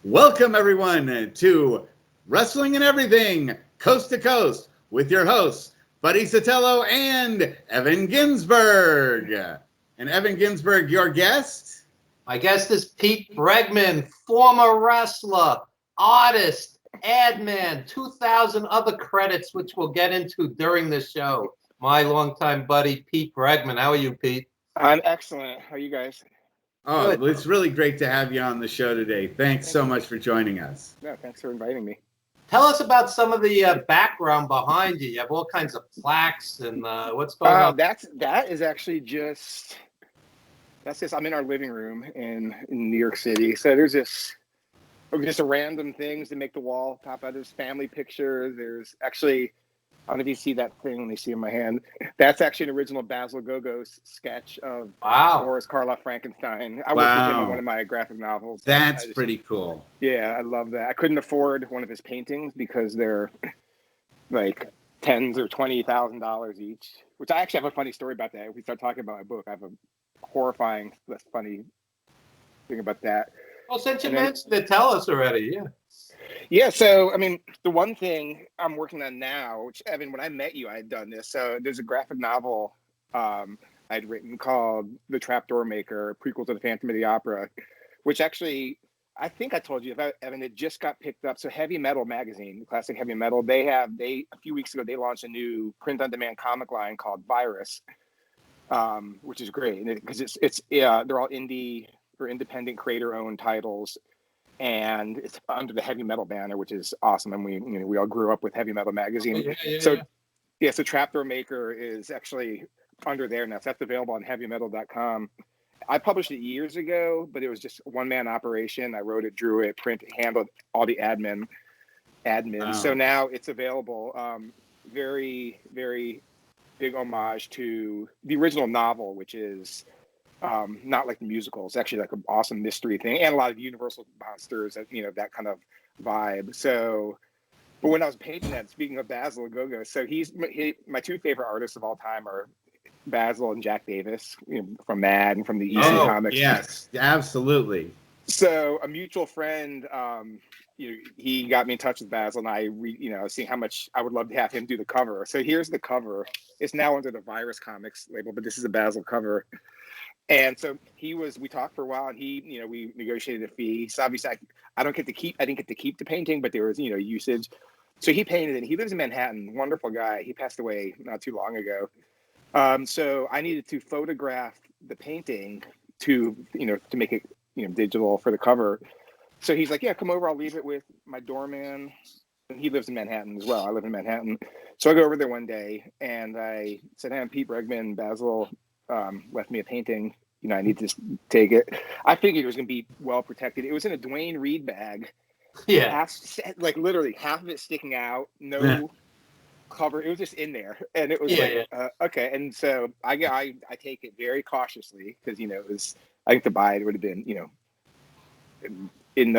Welcome, everyone, to Wrestling and Everything, Coast to Coast, with your hosts, Buddy Sotello and Evan Ginzburg. And Evan Ginzburg, your guest? My guest is Pete Bregman, former wrestler, artist, Adman, 2,000 other credits, which we'll get into during the show. My longtime buddy, Pete Bregman. How are you, Pete? I'm excellent. How are you guys? Oh, good. It's really great to have you on the show today. Thanks so much for joining us. No, thanks for inviting me. Tell us about some of the background behind you. You have all kinds of plaques and what's going on? That is actually just I'm in our living room in New York City. So there's just random things to make the wall pop out. There's family pictures. There's actually, I don't know if you see that thing when you see in my hand. That's actually an original Basil Gogos sketch of Boris Karloff Frankenstein. I worked with him on one of my graphic novels. That's pretty cool. Yeah, I love that. I couldn't afford one of his paintings because they're like $10,000 or $20,000 each. Which I actually have a funny story about that. If we start talking about my book, I have a horrifying, less funny thing about that. Well, since you mentioned it, tell us already. Yeah, so, I mean, the one thing I'm working on now, which, Evan, when I met you, I had done this. So there's a graphic novel I'd written called The Trapdoor Maker, prequel to The Phantom of the Opera, which actually, I think I told you, Evan, it just got picked up. So Heavy Metal magazine, the classic Heavy Metal, a few weeks ago, they launched a new print-on-demand comic line called Virus, which is great because they're all indie or independent creator-owned titles. And it's under the Heavy Metal banner, which is awesome. And we all grew up with Heavy Metal magazine. So Trapdoor Maker is actually under there now. So that's available on heavymetal.com. I published it years ago, but it was just a one-man operation. I wrote it, drew it, printed, handled all the admin. Wow. So now it's available. Very, very big homage to the original novel, which is not like the musical. It's actually like an awesome mystery thing and a lot of Universal monsters, that kind of vibe. So, but when I was painting that, speaking of Basil Gogos, so my two favorite artists of all time are Basil and Jack Davis, from Mad and from the EC Comics. Yes, absolutely. So a mutual friend, he got me in touch with Basil, and I was seeing how much I would love to have him do the cover. So here's the cover. It's now under the Virus Comics label, but this is a Basil cover. And so we talked for a while, and we negotiated a fee. So obviously I didn't get to keep the painting, but there was, usage. So he painted it. He lives in Manhattan, wonderful guy. He passed away not too long ago. So I needed to photograph the painting to make it, digital for the cover. So he's like, yeah, come over. I'll leave it with my doorman. And he lives in Manhattan as well. I live in Manhattan. So I go over there one day, and I said, hey, I'm Pete Bregman. Basil left me a painting. I need to take it. I figured it was going to be well protected. It was in a Dwayne Reed bag. Yeah. Literally half of it sticking out. No cover. It was just in there. And it was okay. And so I take it very cautiously because, it was, I think to buy it would have been, I'm not even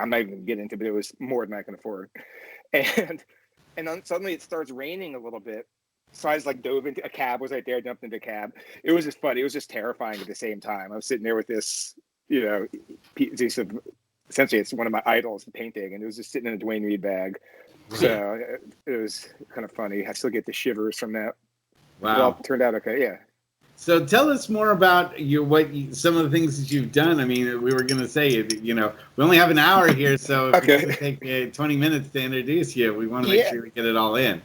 going to get into it, but it was more than I can afford. And then suddenly it starts raining a little bit. So I just dove into a cab, was right there, jumped into a cab. It was just funny. It was just terrifying at the same time. I was sitting there with this, essentially it's one of my idols, the painting, and it was just sitting in a Dwayne Reed bag. So it was kind of funny. I still get the shivers from that. Wow. Well, it turned out okay, yeah. So tell us more about some of the things that you've done. I mean, we were going to say, we only have an hour here, so if it's going to take 20 minutes to introduce you, we want to make sure we get it all in.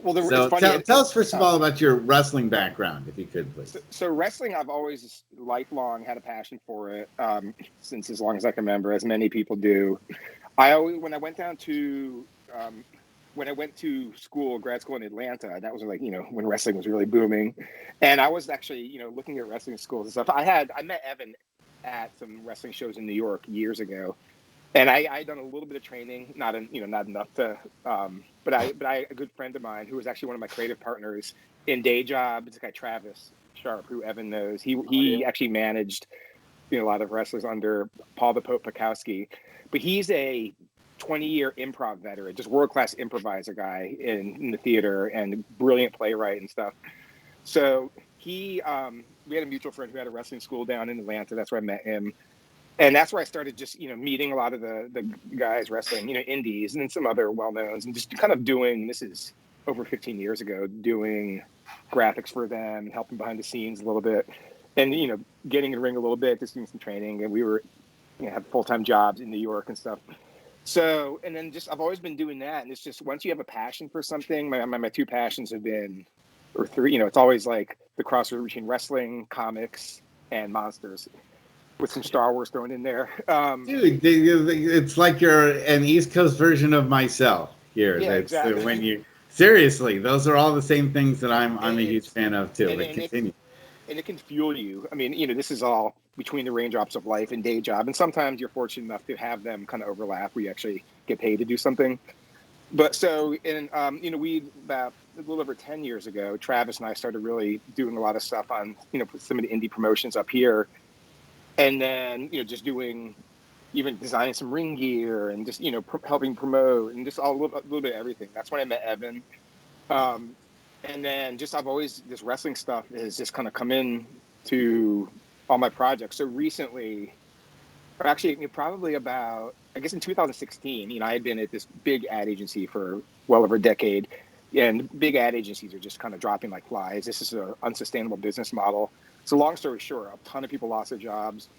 Well, so tell us first of all about your wrestling background, if you could, please. So wrestling, I've always lifelong had a passion for it since as long as I can remember, as many people do. When I went to grad school in Atlanta, that was when wrestling was really booming, and I was actually looking at wrestling schools and stuff. I met Evan at some wrestling shows in New York years ago. And I done a little bit of training, not enough to, but a good friend of mine who was actually one of my creative partners in day job, this guy Travis Sharp, who Evan knows. He actually managed, a lot of wrestlers under Paul the Pope Pakowski, but he's a 20-year improv veteran, just world-class improviser guy in the theater and brilliant playwright and stuff. So we had a mutual friend who had a wrestling school down in Atlanta. That's where I met him. And that's where I started just, meeting a lot of the guys wrestling, indies and then some other well-knowns, and just kind of doing, this is over 15 years ago, doing graphics for them, helping behind the scenes a little bit, and, getting in the ring a little bit, just doing some training. And we were, have full-time jobs in New York and stuff. So, and then just, I've always been doing that. And it's just, once you have a passion for something, my two passions have been, or three, it's always like the crossover between wrestling, comics, and monsters, with some Star Wars thrown in there. Dude, it's like you're an East Coast version of myself here. Yeah, That's exactly. when you seriously, those are all the same things that I'm a huge fan of too. And, But and continue. it can fuel you. I mean, this is all between the raindrops of life and day job, and sometimes you're fortunate enough to have them kind of overlap where you actually get paid to do something. But so, we about a little over 10 years ago, Travis and I started really doing a lot of stuff on, some of the indie promotions up here. And then, just doing, even designing some ring gear and just, helping promote and just a little bit of everything. That's when I met Evan. And then just, I've always, this wrestling stuff has just kind of come in to all my projects. So recently, or actually probably about, I guess in 2016, I had been at this big ad agency for well over a decade. And big ad agencies are just kind of dropping like flies. This is an unsustainable business model. So long story short, a ton of people lost their jobs.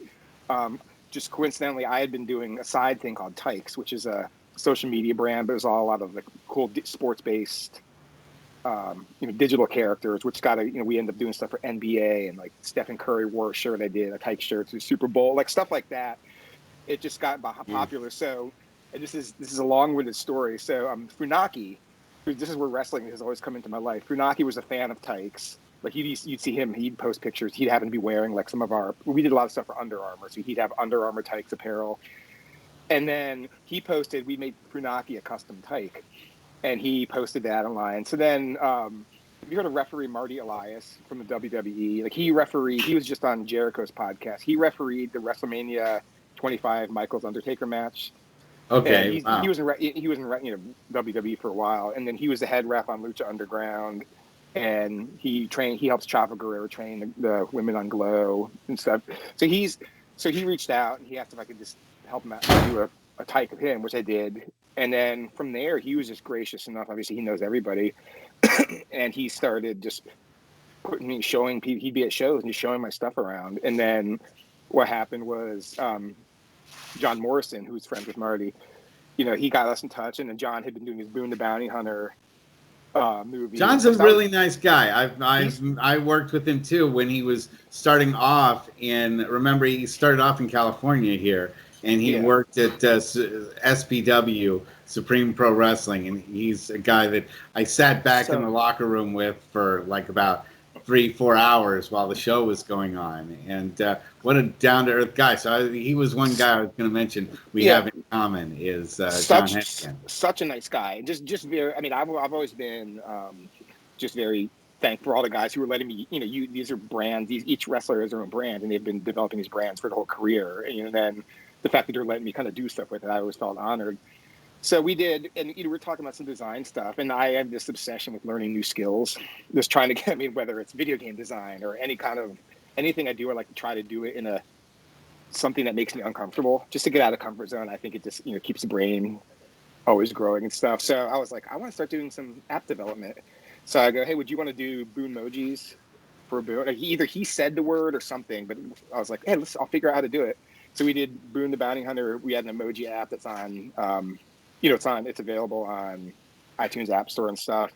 Just coincidentally, I had been doing a side thing called Tykes, which is a social media brand, but it was all a lot of like cool sports-based, digital characters, which we ended up doing stuff for NBA, and like Stephen Curry wore a shirt I did, a Tykes shirt to the Super Bowl, like stuff like that. It just got popular. So this is a long-winded story. So Funaki, this is where wrestling has always come into my life. Funaki was a fan of Tykes. Like you'd see him, he'd post pictures. He'd happen to be wearing like we did a lot of stuff for Under Armour. So he'd have Under Armour Tykes apparel. And then he posted, we made Funaki a custom Tyke. And he posted that online. So then, have you heard of referee Marty Elias from the WWE? Like he was just on Jericho's podcast. He refereed the WrestleMania 25 Michaels Undertaker match. Okay, wow. He was in WWE for a while, and then he was the head ref on Lucha Underground, and he helps Chavo Guerrero train the women on Glow and stuff. So he reached out and he asked if I could just help him out and do a type of him, which I did. And then from there, he was just gracious enough. Obviously, he knows everybody, and he started just showing people. He'd be at shows and just showing my stuff around. And then what happened was John Morrison, who's friends with Marty, he got us in touch, and then John had been doing his Boone the Bounty Hunter movie. John's a really nice guy. I worked with him too when he was starting off remember he started off in California here, and he worked at SPW, Supreme Pro Wrestling, and he's a guy that I sat back in the locker room with for like about 3-4 hours while the show was going on. And what a down-to-earth guy. So he was one guy I was going to mention we have in common is John Hennigan. Such a nice guy. Just very, I've always been just very thankful for all the guys who were letting me, these are brands, each wrestler has their own brand, and they've been developing these brands for the whole career. And then the fact that they're letting me kind of do stuff with it, I always felt honored. So we did, and we're talking about some design stuff, and I have this obsession with learning new skills, just trying to get, whether it's video game design or anything I do, I like to try to do it in something that makes me uncomfortable, just to get out of comfort zone. I think it just, keeps the brain always growing and stuff. So I was like, I want to start doing some app development. So I go, hey, would you want to do Boone emojis for Boone? Like either he said the word or something, but I was like, hey, I'll figure out how to do it. So we did Boone the Bounty Hunter. We had an emoji app that's on, it's available on iTunes App Store and stuff.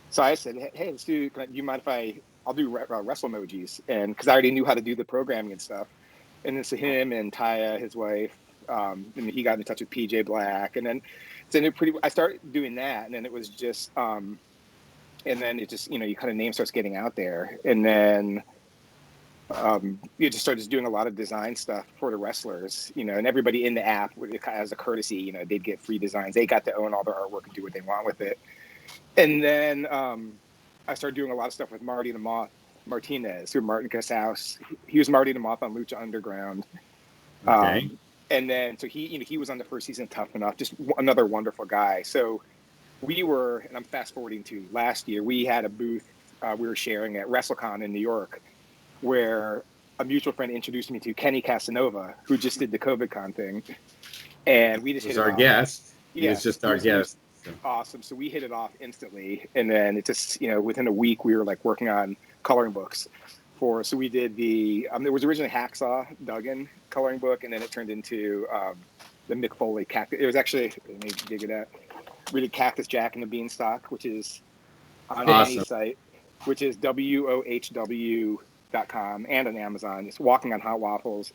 So I said, hey, do you mind if I'll do wrestle emojis? And because I already knew how to do the programming and stuff. And then so him and Taya, his wife, and he got in touch with PJ Black. And then I started doing that. And then it was just, and then it just, your kind of name starts getting out there. And then you just started doing a lot of design stuff for the wrestlers, and everybody in the app, as a courtesy, they'd get free designs. They got to own all their artwork and do what they want with it. And then I started doing a lot of stuff with Marty the Moth Martinez, through Martin Casas. He was Marty the Moth on Lucha Underground. Okay. And then, so he was on the first season of Tough Enough, just another wonderful guy. So we were, and I'm fast forwarding to last year, we had a booth we were sharing at WrestleCon in New York, where a mutual friend introduced me to Kenny Casanova, who just did the COVID-Con thing, and we just hit it our off. guest. He Yeah, was just our guest. So. Awesome. So we hit it off instantly, and then it just within a week we were like working on coloring books for. So we did there was originally Hacksaw Duggan coloring book, and then it turned into the Mick Foley cactus. It was actually, let me dig it out. We did Cactus Jack and the Beanstalk, which is on any site, which is WOHW.com and on Amazon. It's Walking on Hot Waffles.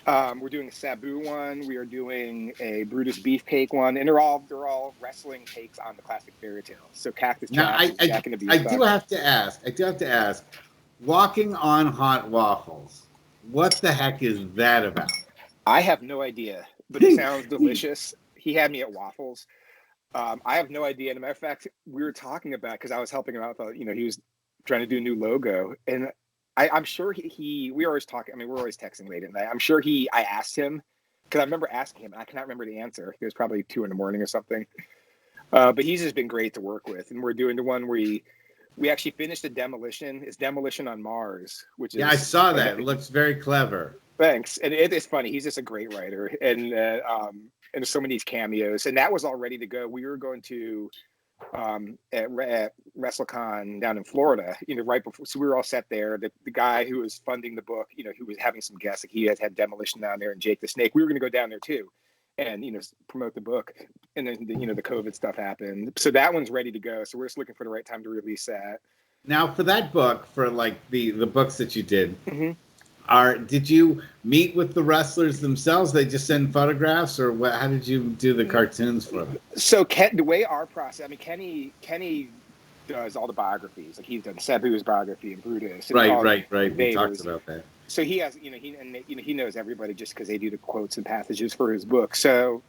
We're doing a Sabu one. We are doing a Brutus Beefcake one, and they're all wrestling takes on the classic fairy tales. So Cactus Jack, Jack and the Beanstalk. I do have to ask. Walking on Hot Waffles. What the heck is that about? I have no idea, but it sounds delicious. He had me at waffles. I have no idea. As a matter of fact, we were talking about, because I was helping him out. He was trying to do a new logo, and I'm sure we were always talking. I mean, we're always texting late at night. I'm sure I asked him, because I remember asking him, and I cannot remember the answer. It was probably 2 a.m. or something. But he's just been great to work with, and we're doing the one where we actually finished the Demolition. It's Demolition on Mars, which is, I saw that. It looks very clever. Thanks, and it's funny. He's just a great writer, and there's so many cameos, and that was all ready to go. We were going to at WrestleCon down in Florida, right before, so we were all set there. The guy who was funding the book, who was having some guests, like he had Demolition down there and Jake the Snake. We were going to go down there too, and promote the book. And then the COVID stuff happened, so that one's ready to go. So we're just looking for the right time to release that. Now, for that book, for like the books that you did. Mm-hmm. Did you meet with the wrestlers themselves? They just send photographs, or what? How did you do the cartoons for them? So the way our process, I mean, Kenny does all the biographies. Like he's done Sabu's biography and Brutus. And Right. We talked about that. So he has, he knows everybody just because they do the quotes and passages for his book. So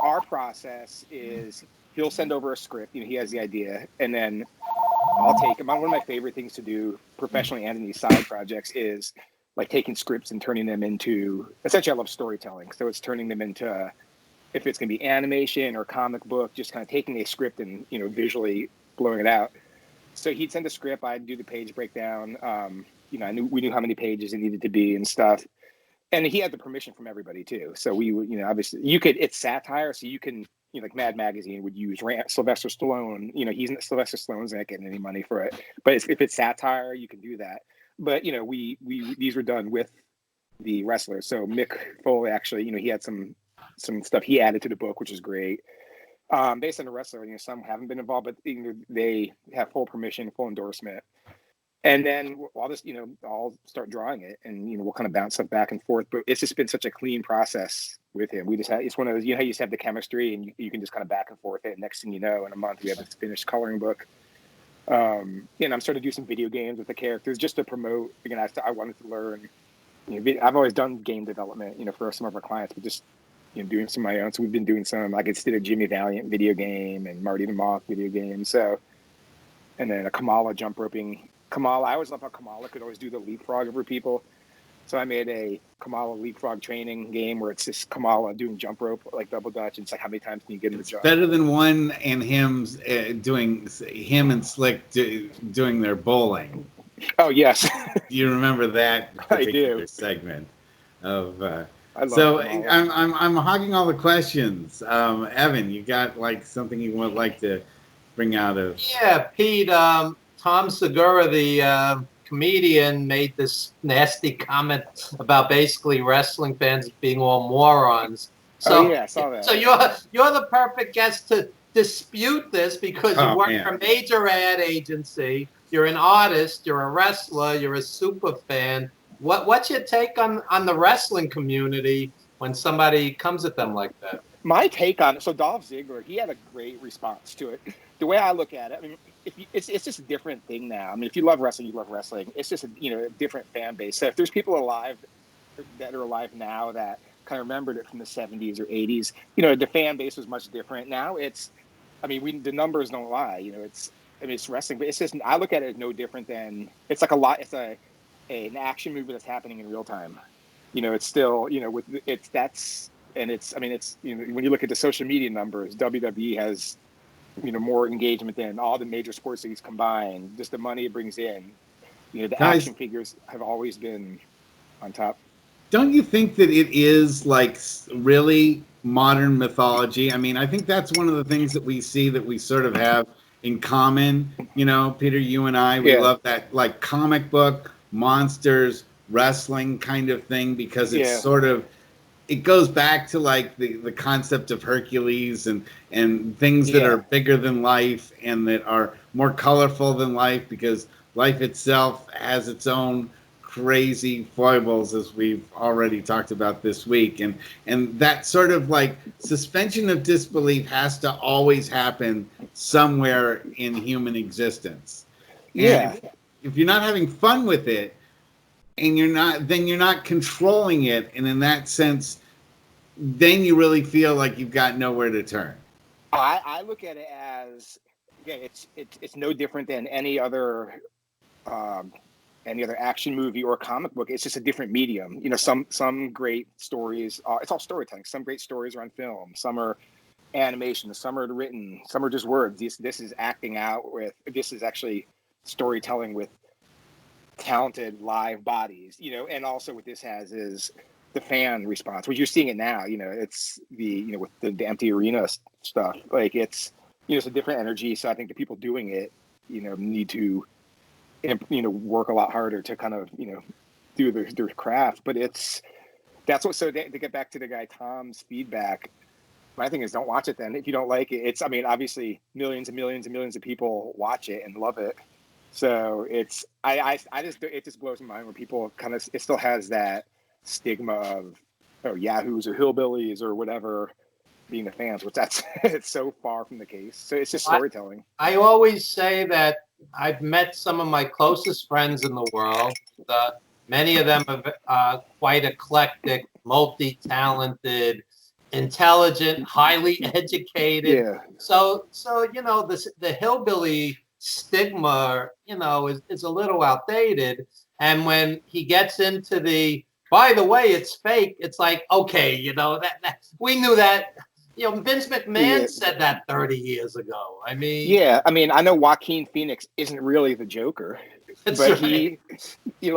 our process is he'll send over a script. He has the idea, and then I'll take him. One of my favorite things to do professionally and in these side projects is like taking scripts and turning them into, essentially I love storytelling. So it's turning them into, if it's going to be animation or comic book, just kind of taking a script and, visually blowing it out. So he'd send a script. I'd do the page breakdown. We knew how many pages it needed to be and stuff. And he had the permission from everybody too. So we would, obviously it's satire. So you can, like Mad Magazine would use Sylvester Stallone. Sylvester Stallone's not getting any money for it. But if it's satire, you can do that. But these were done with the wrestlers. So Mick Foley actually, he had some stuff he added to the book, which is great. Based on the wrestler, some haven't been involved, but they have full permission, full endorsement. And then I'll just, I'll start drawing it, and we'll kind of bounce stuff back and forth. But it's just been such a clean process with him. We just had, it's one of those, how you just have the chemistry, and you can just kind of back and forth. And next thing you know, in a month, we have this finished coloring book. I'm starting to do some video games with the characters just to promote. Again, I wanted to learn. I've always done game development, for some of our clients, but just doing some of my own. So we've been doing some. I did a Jimmy Valiant video game and Marty the Moth video game. So, and then a Kamala jump roping. Kamala, I always loved how Kamala could always do the leapfrog over people. So I made a Kamala leapfrog training game where it's just Kamala doing jump rope, like double dutch. And it's like, how many times can you get in the jump? Better than one and him and Slick doing their bowling. Oh, yes. Do you remember that particular segment of? So I'm hogging all the questions. Evan, you got like something you would like to bring out of? Yeah, Pete. Tom Segura, the comedian, made this nasty comment about basically wrestling fans being all morons. So, I saw that. So you're the perfect guest to dispute this because you work for a major ad agency. You're an artist. You're a wrestler. You're a super fan. What's your take on the wrestling community when somebody comes at them like that? My take on it, so Dolph Ziggler, he had a great response to it. The way I look at it, I mean, it's just a different thing now. I mean, if you love wrestling, you love wrestling. It's just a different fan base. So if there's people alive that are alive now that kind of remembered it from the 70s or 80s, the fan base was much different. Now the numbers don't lie. It's wrestling, but it's just, I look at it as no different than, it's like an action movie that's happening in real time. It's still, when you look at the social media numbers, WWE has, more engagement than all the major sports leagues combined, just the money it brings in. The Guys, action figures have always been on top. don't you think that it is like really modern mythology? I mean, I think that's one of the things that we see that we sort of have in common. Peter, you and I, we Yeah. love that like comic book, monsters, wrestling kind of thing because it's Yeah. sort of it goes back to like the concept of Hercules and things that are bigger than life and that are more colorful than life because life itself has its own crazy foibles, as we've already talked about this week, and that sort of like suspension of disbelief has to always happen somewhere in human existence. Yeah. And if you're not having fun with it, and then you're not controlling it, and in that sense, then you really feel like you've got nowhere to turn. I look at it as, again, it's no different than any other action movie or comic book. It's just a different medium. Some great stories. It's all storytelling. Some great stories are on film. Some are animation. Some are written. Some are just words. This is acting out with. This is actually storytelling with talented live bodies. And also what this has is the fan response, which you're seeing it now. It's with the empty arena stuff. Like it's it's a different energy. So I think the people doing it, need to work a lot harder to kind of do their craft. But that's what. So to get back to the guy Tom's feedback, my thing is don't watch it then if you don't like it. Obviously millions and millions and millions of people watch it and love it. So it just blows my mind when people it still has that stigma of yahoos or hillbillies or whatever being the fans, which it's so far from the case. So it's just storytelling. I always say that I've met some of my closest friends in the world. Many of them are quite eclectic, multi-talented, intelligent, highly educated. Yeah. So the hillbilly stigma, is a little outdated. And when he gets into by the way, it's fake. It's like, okay, that we knew that. Vince McMahon said that 30 years ago. I mean, I know Joaquin Phoenix isn't really the Joker, but right.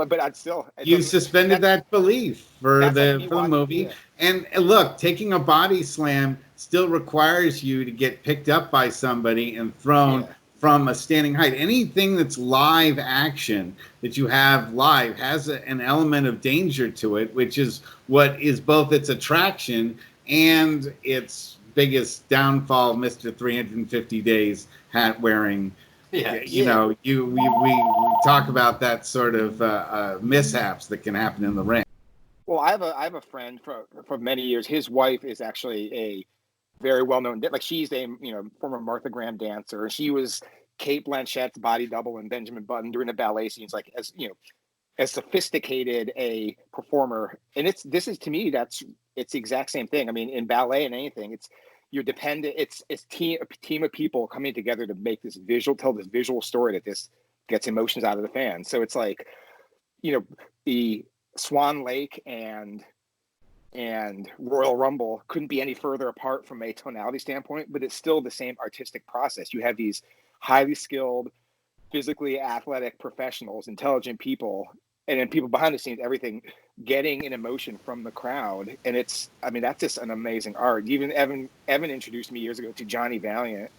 but I'd still. You suspended that belief for the movie. Yeah. And look, taking a body slam still requires you to get picked up by somebody and thrown from a standing height. Anything that's live action that you have live has an element of danger to it, which is what is both its attraction and its biggest downfall, Mr. 350 Days hat wearing. We talk about that sort of mishaps that can happen in the ring. Well, I have a friend for many years. His wife is actually a very well-known, like she's a former Martha Graham dancer. She was Kate Blanchett's body double in Benjamin Button during the ballet scenes, like as sophisticated a performer. And it's the exact same thing. I mean, in ballet and anything, you're dependent. It's a team of people coming together to make tell this visual story that this gets emotions out of the fans. So it's like, the Swan Lake and Royal Rumble couldn't be any further apart from a tonality standpoint, but it's still the same artistic process. You have these highly skilled, physically athletic professionals, intelligent people, and then people behind the scenes, everything getting an emotion from the crowd. And that's just an amazing art. Even Evan introduced me years ago to Johnny Valiant,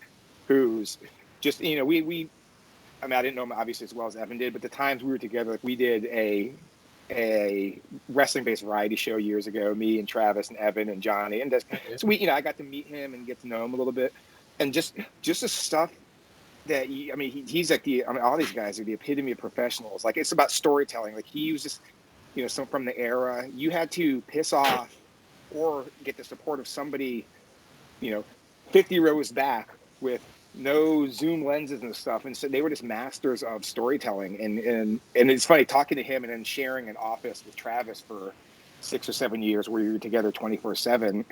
who's just, I didn't know him obviously as well as Evan did, but the times we were together, like we did a wrestling-based variety show years ago, me and Travis and Evan and Johnny. And so I got to meet him and get to know him a little bit. And just the stuff that he's like all these guys are the epitome of professionals. Like it's about storytelling. Like he was just, some from the era you had to piss off or get the support of somebody, 50 rows back with no zoom lenses and stuff. And so they were just masters of storytelling. And it's funny talking to him and then sharing an office with Travis for 6 or 7 years where we were together 24/7.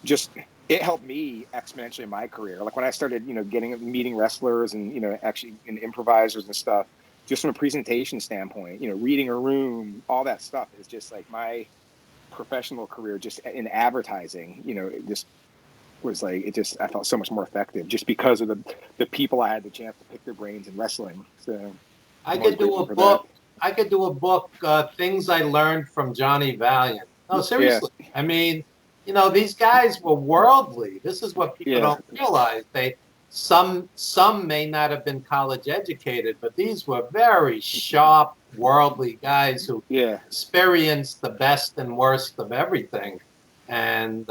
Just, it helped me exponentially in my career. Like when I started, meeting wrestlers and, actually and improvisers and stuff, just from a presentation standpoint, reading a room, all that stuff is just like my professional career just in advertising, it just was like, I felt so much more effective just because of the people I had the chance to pick their brains in wrestling. So I could do a book I could do a book, things I learned from Johnny Valiant. No, seriously. I mean, these guys were worldly. This is what people don't realize. Some may not have been college educated, but these were very sharp, worldly guys who experienced the best and worst of everything. And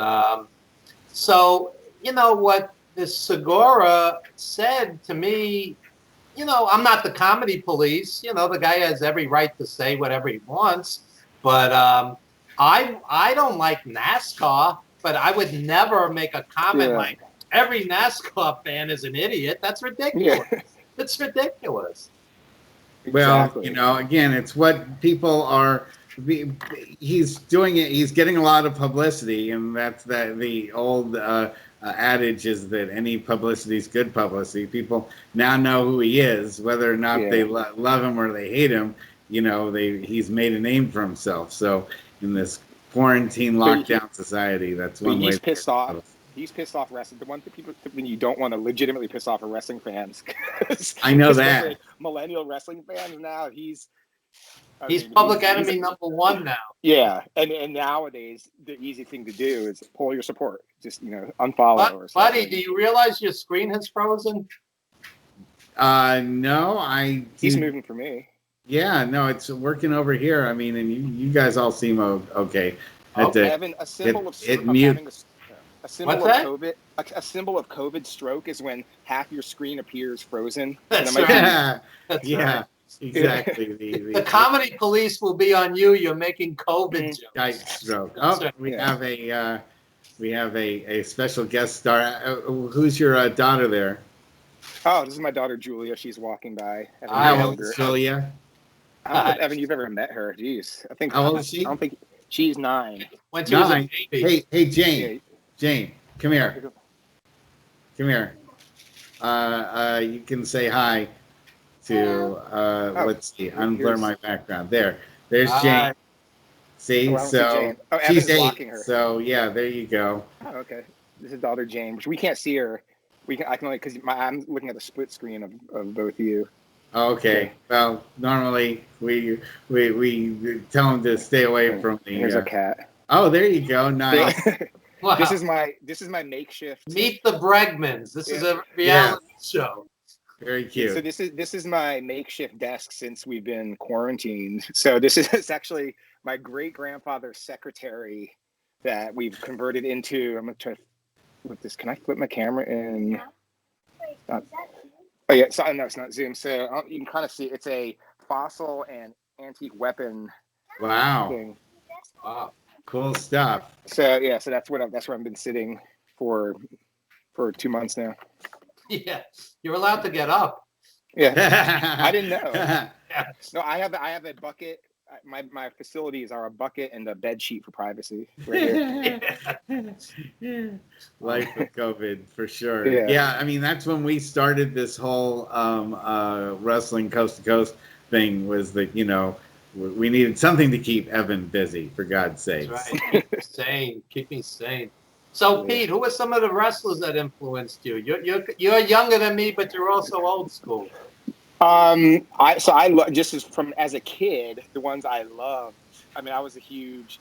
so, what this Segura said to me, I'm not the comedy police. The guy has every right to say whatever he wants. But I don't like NASCAR, but I would never make a comment like every NASCAR fan is an idiot. That's ridiculous. It's ridiculous. Well, again, it's what people are. He's doing it. He's getting a lot of publicity, and that's the old adage is that any publicity is good publicity. People now know who he is, whether or not they love him or they hate him. He's made a name for himself. So in this quarantine lockdown society, that's one way. He's pissed off. He's pissed off wrestling. The one thing people, when you don't want to legitimately piss off a wrestling fans, I know that millennial wrestling fans now. He's public enemy number one now. Yeah, and nowadays the easy thing to do is pull your support. Just unfollow or something. Buddy, do you realize your screen has frozen? No, He's moving for me. Yeah, no, it's working over here. I mean, and you guys all seem okay. Evan, a symbol of COVID stroke is when half your screen appears frozen. That's right. Right. Exactly. The comedy police will be on you. You're making COVID jokes. Stroke. We have a special guest star. Who's your daughter there? Oh, this is my daughter Julia. She's walking by. How old is Julia? I don't know if, Evan, you've ever met her. Jeez, I think. How old is she? I don't think she's 9. When she was a baby. Hey, Jane. Jane, come here. Come here. You can say hi to. Let's see. Unblur my background. There's Jane. See, so she's 8. So yeah, there you go. Oh, okay. This is daughter Jane, which we can't see her. I can only because I'm looking at the split screen of both of you. Okay. Well, normally we tell them to stay away from the. Here's a cat. Oh, there you go. Nice. Wow. This is my makeshift. Meet the Bregmans. This is a reality show. Very cute. So this is my makeshift desk since we've been quarantined. So this is actually my great grandfather's secretary that we've converted into. I'm gonna try to flip this. Can I flip my camera in? Oh yeah, so no, it's not Zoom. So you can kind of see it's a fossil and antique weapon. Wow. Thing. Wow. Cool stuff. So yeah, so that's where I've been sitting for 2 months now. Yeah, you're allowed to get up. Yeah, I didn't know. No, I have a bucket. My facilities are a bucket and a bed sheet for privacy. Right here. Life of COVID for sure. Yeah, I mean that's when we started this whole wrestling coast to coast thing. Was that we needed something to keep Evan busy, for God's sake. That's right. Keep me sane. So Pete, who are some of the wrestlers that influenced you? You're younger than me, but you're also old school. As a kid, the ones I loved. I mean, I was a huge.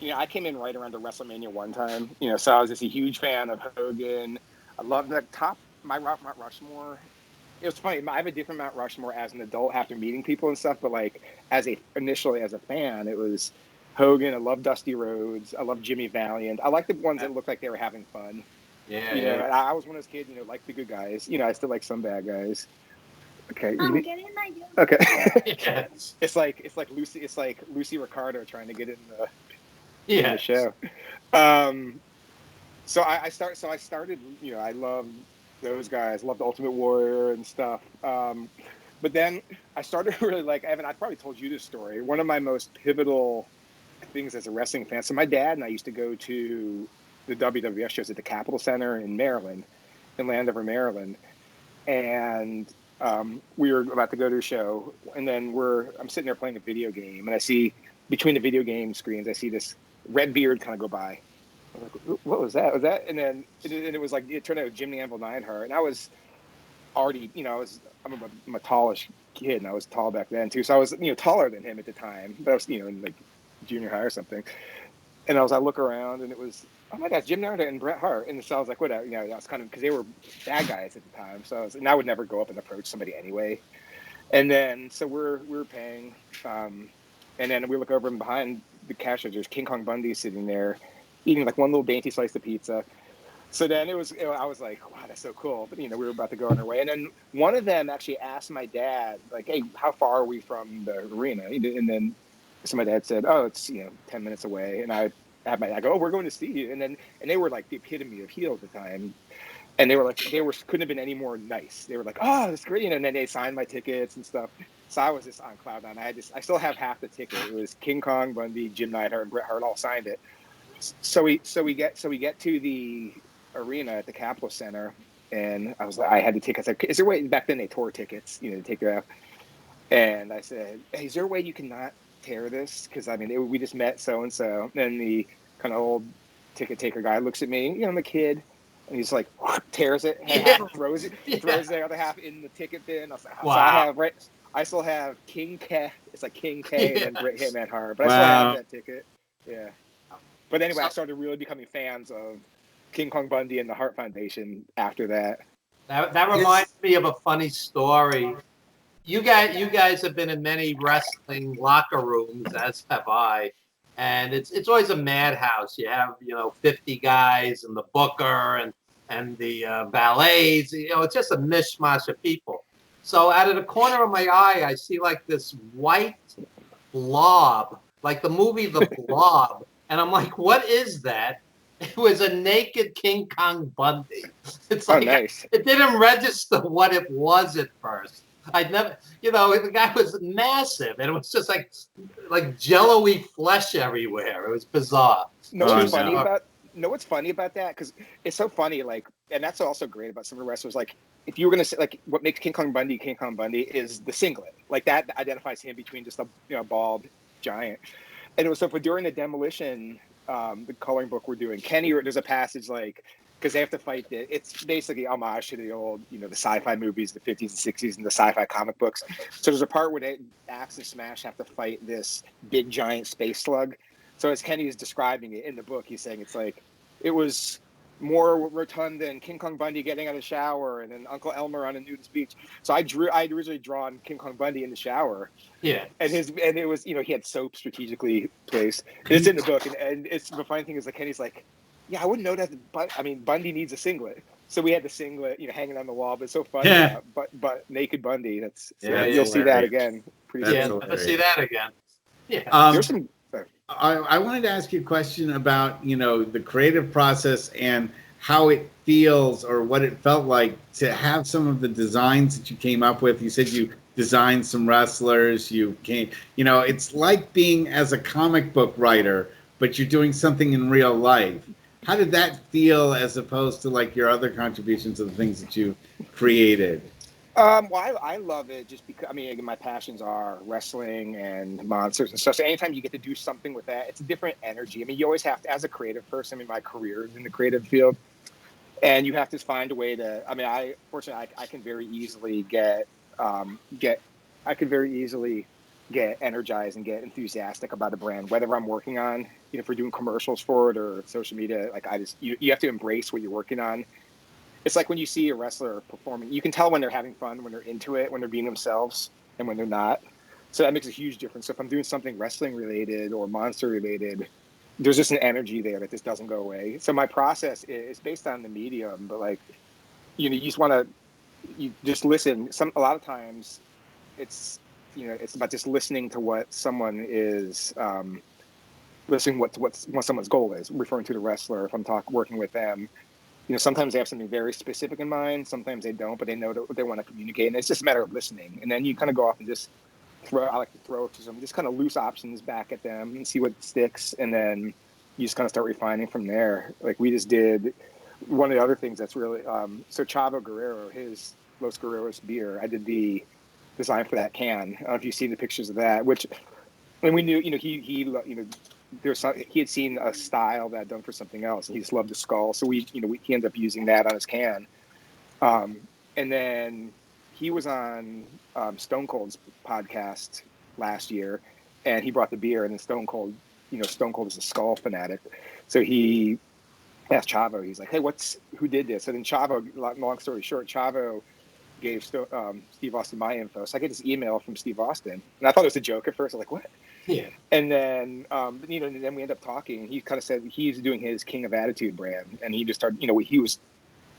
I came in right around the WrestleMania one time. So I was just a huge fan of Hogan. I loved my Mount Rushmore. It was funny. I have a different Mount Rushmore as an adult after meeting people and stuff. But initially as a fan, it was Hogan. I love Dusty Rhodes. I love Jimmy Valiant. I like the ones that looked like they were having fun. Yeah. I was one of those kids, like the good guys. I still like some bad guys. Okay. I'm getting my joke. Okay. Yeah. It's like Lucy Ricardo trying to get in the show. So I started. I love those guys. Love the Ultimate Warrior and stuff. But then I started really like Evan. I probably told you this story. One of my most pivotal things as a wrestling fan. So my dad and I used to go to the WWF shows at the Capitol Center in Maryland, in Landover, Maryland, and we were about to go to a show, and then I'm sitting there playing a video game, and I see between the video game screens, I see this red beard kind of go by. I'm like, what was that? And then it was like, it turned out Jim the Anvil Neidhart, and I was already, I'm a tallish kid, and I was tall back then too. So I was, taller than him at the time, but I was, in like junior high or something. And I look around, and it was, oh my gosh, Jim Narda and Bret Hart. And so I was like, whatever, that was kind of, because they were bad guys at the time. So and I would never go up and approach somebody anyway. And then, so we're paying, and then we look over, and behind the cash register, King Kong Bundy sitting there, eating like one little dainty slice of pizza. So then I was like, wow, that's so cool. But, we were about to go on our way. And then one of them actually asked my dad, like, hey, how far are we from the arena? And then so my dad said, oh, it's, 10 minutes away. And I had my dad go, oh, we're going to see you. And they were like the epitome of heel at the time. And they were like, couldn't have been any more nice. They were like, oh, that's great. And then they signed my tickets and stuff. So I was just on cloud nine. I still have half the ticket. It was King Kong, Bundy, Jim Neidhart, and Bret Hart all signed it. So we get to the arena at the Capitol Center, and I had the tickets. I said, is there a way, back then they tore tickets, to take it out. And I said, hey, is there a way you cannot tear this? Because we just met so-and-so. And the kind of old ticket taker guy looks at me, I'm a kid, and he's like, tears it, throws the other half in the ticket bin. I was like, wow. So I still have King K. It's like King K and then Bret Hitman Hart, but I still have that ticket. Yeah. But anyway, I started really becoming fans of King Kong Bundy and the Hart Foundation after that. That reminds me of a funny story. You guys have been in many wrestling locker rooms, as have I, and it's always a madhouse. You have 50 guys and the booker and the valets. It's just a mishmash of people. So out of the corner of my eye, I see like this white blob, like the movie The Blob, and I'm like, what is that? It was a naked King Kong Bundy. It's like, nice. It didn't register what it was at first. I'd never, the guy was massive, and it was just like jello-y flesh everywhere. It was bizarre. What's funny about that? Because it's so funny, like, and that's also great about some of the wrestlers. Like, if you were gonna say, like, what makes King Kong Bundy is the singlet. Like, that identifies him between just a bald giant. And it was so for during the demolition. The coloring book we're doing, Kenny, there's a passage like, because they have to fight it's basically homage to the old, the sci-fi movies, the 50s and 60s, and the sci-fi comic books. So there's a part where Axe and Smash have to fight this big giant space slug. So as Kenny is describing it in the book, he's saying it's like, it was more rotund than King Kong Bundy getting out of the shower and then Uncle Elmer on a nudist beach. So I'd originally drawn King Kong Bundy in the shower. Yeah. And it was, he had soap strategically placed. It's in the book. And it's the funny thing is like, Kenny's like, yeah, I wouldn't know that. But Bundy needs a singlet. So we had the singlet, hanging on the wall. But it's so funny. Yeah. But naked Bundy, you'll see that again. Never see that again. Yeah. There's some. I wanted to ask you a question about, the creative process and how it feels or what it felt like to have some of the designs that you came up with. You said you designed some wrestlers. It's like being as a comic book writer, but you're doing something in real life. How did that feel as opposed to like your other contributions of the things that you created? Well, I love it just because, again, my passions are wrestling and monsters and stuff. So anytime you get to do something with that, it's a different energy. You always have to, as a creative person, my career is in the creative field, and you have to find a way to, I can very easily get energized and get enthusiastic about a brand, whether I'm working on, if we're doing commercials for it or social media, like you have to embrace what you're working on. It's like when you see a wrestler performing, you can tell when they're having fun, when they're into it, when they're being themselves, and when they're not. So that makes a huge difference. So if I'm doing something wrestling related or monster related, there's just an energy there that just doesn't go away. So my process is based on the medium, but you just want to, you just listen. A lot of times it's about just listening to what someone is, listening what someone's goal is, referring to the wrestler. If I'm working with them, sometimes they have something very specific in mind. Sometimes they don't, but they know what they want to communicate. And it's just a matter of listening. And then you kind of go off and just I like to throw some just kind of loose options back at them and see what sticks. And then you just kind of start refining from there. Like we just did one of the other things that's really, so Chavo Guerrero, his Los Guerreros beer, I did the design for that can. I don't know if you've seen the pictures of that, and we knew, he had seen a style that I'd done for something else, and he just loved the skull. So he ended up using that on his can. And then he was on Stone Cold's podcast last year, and he brought the beer. And then Stone Cold, Stone Cold is a Skull fanatic, so he asked Chavo. He's like, "Hey, who did this?" And then Chavo, long story short, Chavo gave Steve Austin my info. So I get this email from Steve Austin, and I thought it was a joke at first. I was like, "What?" Yeah. And then, and then we end up talking. He kind of said he's doing his King of Attitude brand, and he just started, he was,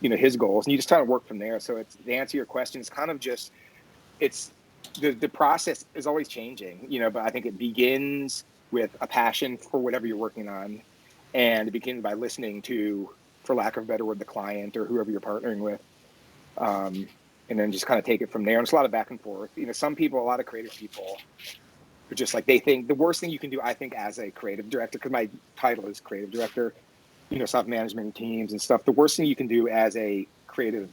his goals, and you just kind of work from there. So it's, to answer your question, it's kind of just, it's the process is always changing, but I think it begins with a passion for whatever you're working on, and it begins by listening to, for lack of a better word, the client or whoever you're partnering with. And then just kind of take it from there. And it's a lot of back and forth. Some people, a lot of creative people, are just like, they think the worst thing you can do, I think, as a creative director, because my title is creative director, soft management teams and stuff. The worst thing you can do as a creative,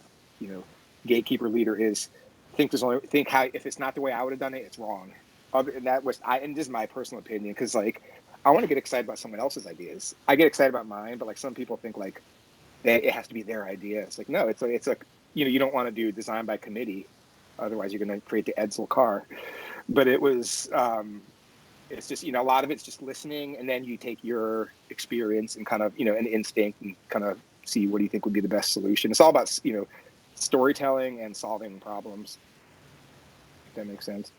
gatekeeper leader is think how, if it's not the way I would have done it, it's wrong. And and this is my personal opinion, because like, I want to get excited about someone else's ideas. I get excited about mine, but like some people think like it has to be their idea. It's like, no, it's like, you don't want to do design by committee. Otherwise you're going to create the Edsel car. But it was, it's just, a lot of it's just listening, and then you take your experience and kind of, an instinct, and kind of see what do you think would be the best solution. It's all about, storytelling and solving problems. If that makes sense.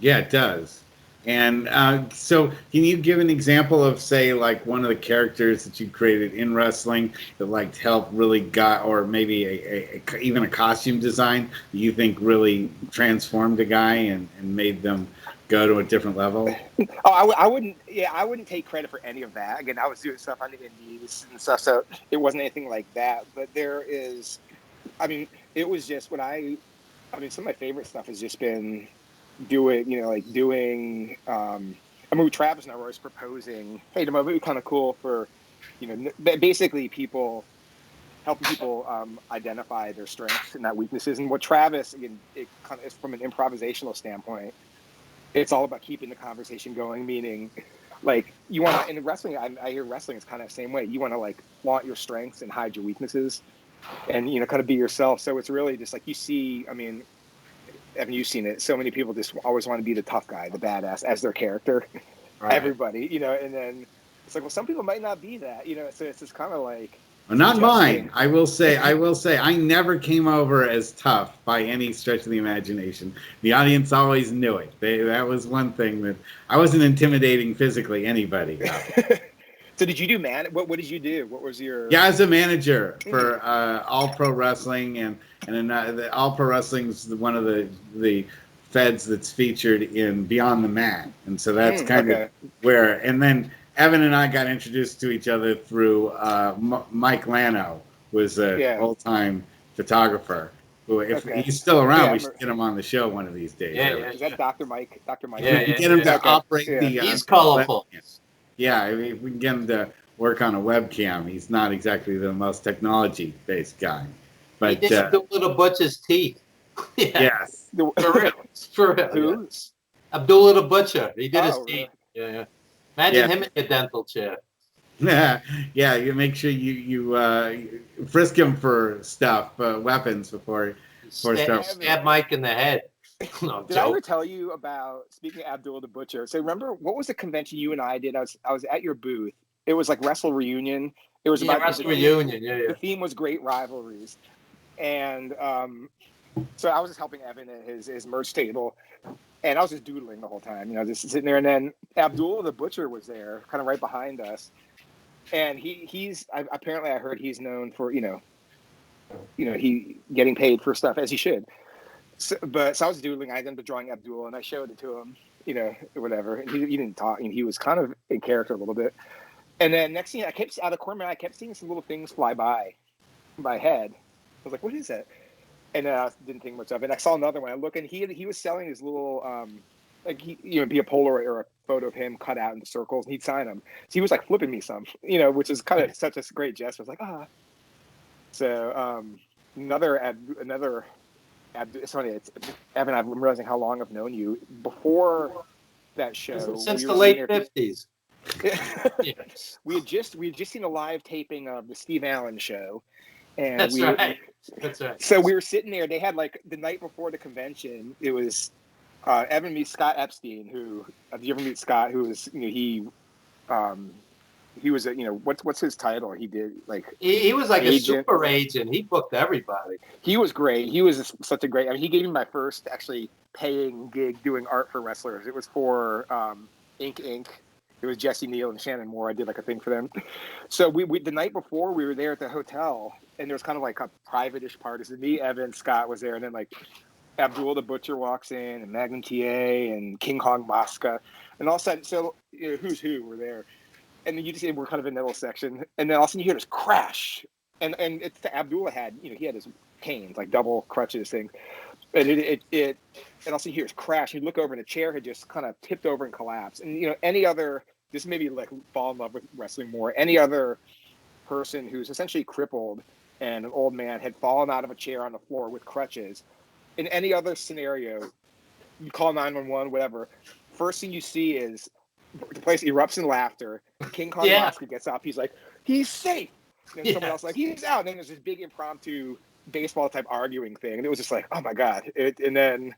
Yeah, it does. And so can you give an example of, say, like one of the characters that you created in wrestling that like helped really or maybe even a costume design that you think really transformed a guy and made them go to a different level? Oh, I wouldn't take credit for any of that. Again, I was doing stuff on the indies and stuff, so it wasn't anything like that. But there is, it was just some of my favorite stuff has just been doing, Travis and I were always proposing, hey, it would be kind of cool for, basically helping people identify their strengths and not weaknesses. And what Travis, again, it kind of is from an improvisational standpoint, it's all about keeping the conversation going, meaning like you want to, in wrestling, I hear wrestling is kind of the same way. You want to like flaunt your strengths and hide your weaknesses and, kind of be yourself. So it's really just like you see, Evan, you've seen it. So many people just always want to be the tough guy, the badass as their character. Right. Everybody, and then it's like, well, some people might not be that, so it's just kind of like. Well, not mine. I will say, I never came over as tough by any stretch of the imagination. The audience always knew it. That was one thing that I wasn't intimidating physically anybody. So did you do what did you do? What was your? Yeah, as a manager for All Pro Wrestling, and the All Pro Wrestling's one of the feds that's featured in Beyond the Mat, and so that's kind of where. And then Evan and I got introduced to each other through Mike Lano, was an old-time photographer. Who, if he's still around, we should get him on the show one of these days. Yeah. Is that Dr. Mike? Dr. Mike. Yeah, get him to operate the. He's colorful. Yeah, if we can get him to work on a webcam. He's not exactly the most technology-based guy. But he did Abdullah Butcher's teeth. Yes. For real. Who? Abdullah the Butcher. He did his teeth. Really? Yeah. Imagine him in a dental chair. Yeah, you make sure you frisk him for stuff, weapons before stab Mike in the head. No, did I ever tell you about, speaking of Abdullah the Butcher? So remember, what was the convention you and I did? I was at your booth. It was like Wrestle Reunion. It was about Wrestle Reunion. Yeah. The theme was great rivalries, and so I was just helping Evan at his merch table, and I was just doodling the whole time, just sitting there. And then Abdullah the Butcher was there, kind of right behind us, and he's apparently I heard he's known for he getting paid for stuff, as he should. So I was doodling. I ended up drawing Abdullah, and I showed it to him, whatever. And he didn't talk. He was kind of in character a little bit. And then next thing, I kept out of the corner, I kept seeing some little things fly by my head. I was like, "What is that?" And I didn't think much of it. I saw another one. I look, and he was selling his little be a Polaroid or a photo of him cut out into circles, and he'd sign them. So he was like flipping me some, which is kind of such a great gesture. I was like, ah. So another. It's funny, Evan, I'm realizing how long I've known you. Before that show, since the late 50s. we had just seen a live taping of the Steve Allen show, And That's right. That's right. So we were sitting there. They had like the night before the convention. It was Evan meets Scott Epstein. Who did you ever meet Scott? Who was he was a what's his title? He did like He was like agent. a super agent. He booked everybody. He was great. He was such a great. I mean, he gave me my first actually paying gig doing art for wrestlers. It was for Ink Inc. It was Jesse Neal and Shannon Moore. I did like a thing for them. So we the night before we were there at the hotel, and there was kind of like a private-ish party. So me, Evan, Scott was there, and then like Abdul the Butcher walks in, and Magnum TA, and King Kong Mosca, and all of a sudden, so who's who were there, and then you just we're kind of in that little section, and then all of a sudden you hear this crash, and it's the Abdullah had he had his canes like double crutches thing, and and all of a sudden you hear this crash. And you look over, and the chair had just kind of tipped over and collapsed, and any other. This made me like fall in love with wrestling more. Any other person who's essentially crippled and an old man had fallen out of a chair on the floor with crutches. In any other scenario, you call 911, whatever. First thing you see is the place erupts in laughter. King Kong Mosca gets up. He's like, he's safe. And then someone else like, he's out. And then there's this big impromptu baseball type arguing thing. And it was just like, oh my God. And then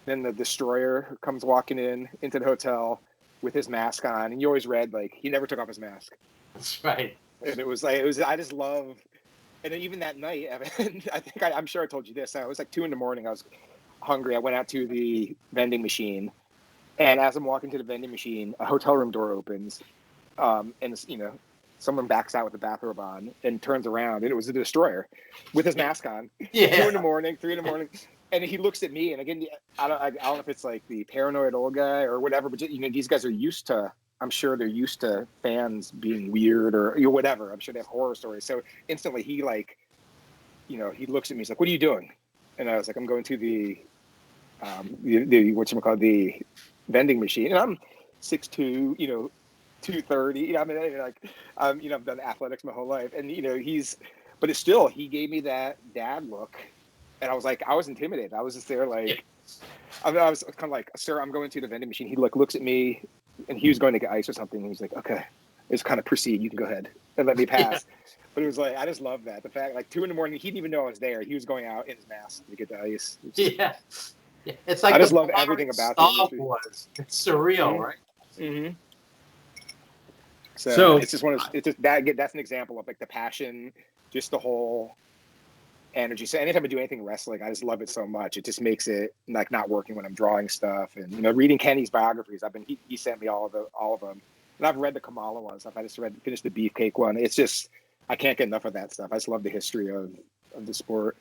the Destroyer comes walking into the hotel with his mask on, and you always read like he never took off his mask. That's right. And it was I just love. And then even that night, Evan, I'm sure I told you this. It was like 2 a.m. I was hungry. I went out to the vending machine, and as I'm walking to the vending machine, a hotel room door opens, and someone backs out with a bathrobe on and turns around, and it was the Destroyer with his mask on. 2 a.m, 3 a.m. And he looks at me, and again, I don't know if it's like the paranoid old guy or whatever, but these guys are used to. I'm sure they're used to fans being weird or whatever. I'm sure they have horror stories. So instantly, he he looks at me. He's like, "What are you doing?" And I was like, "I'm going to the the vending machine." And I'm 6'2", 230. I mean, I've done athletics my whole life, and but it's still he gave me that dad look. And I was intimidated. I was just there I was kind of like, "Sir, I'm going to the vending machine." He looks at me, and he was going to get ice or something. And he's like, "Okay, just kind of proceed. You can go ahead and let me pass." But it was like, I just love that. The fact, like 2 a.m, he didn't even know I was there. He was going out in his mask to get the ice. It's like I just love everything about Star Wars. It's surreal, right? Mm-hmm. So it's just that's an example of like the passion, just the whole energy. So anytime I do anything wrestling, I just love it so much. It just makes it like not working when I'm drawing stuff, and reading Kenny's biographies. He sent me all of them, and I've read the Kamala one stuff. I just finished the Beefcake one. It's just I can't get enough of that stuff. I just love the history of the sport.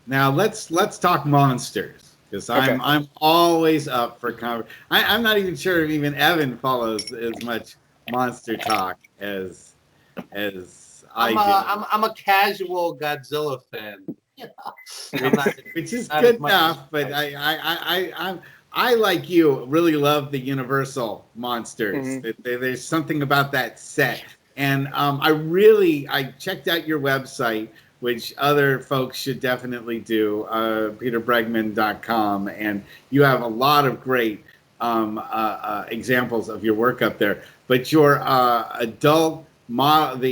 Now let's talk monsters, because I'm always up for I'm not even sure if even Evan follows as much monster talk as I do. I'm a casual Godzilla fan, which is good enough. But I like you really love the Universal monsters. Mm-hmm. There's something about that set, and I checked out your website, which other folks should definitely do, peterbregman.com, and you have a lot of great examples of your work up there. But your adult models that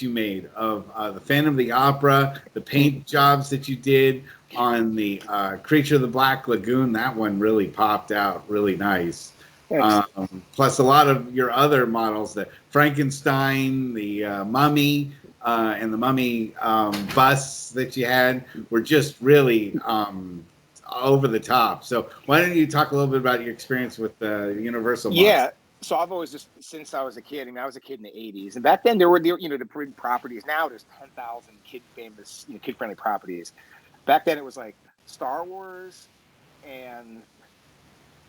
you made of the Phantom of the Opera, the paint jobs that you did on the Creature of the Black Lagoon, that one really popped out really nice. Plus a lot of your other models, the Frankenstein, the Mummy, and the Mummy busts that you had were just really over the top. So why don't you talk a little bit about your experience with the Universal monsters? Yeah. So I've always just, since I was a kid, I was a kid in the 80s, and back then there were the big properties. Now there's 10,000 kid-famous, kid-friendly properties. Back then it was like Star Wars and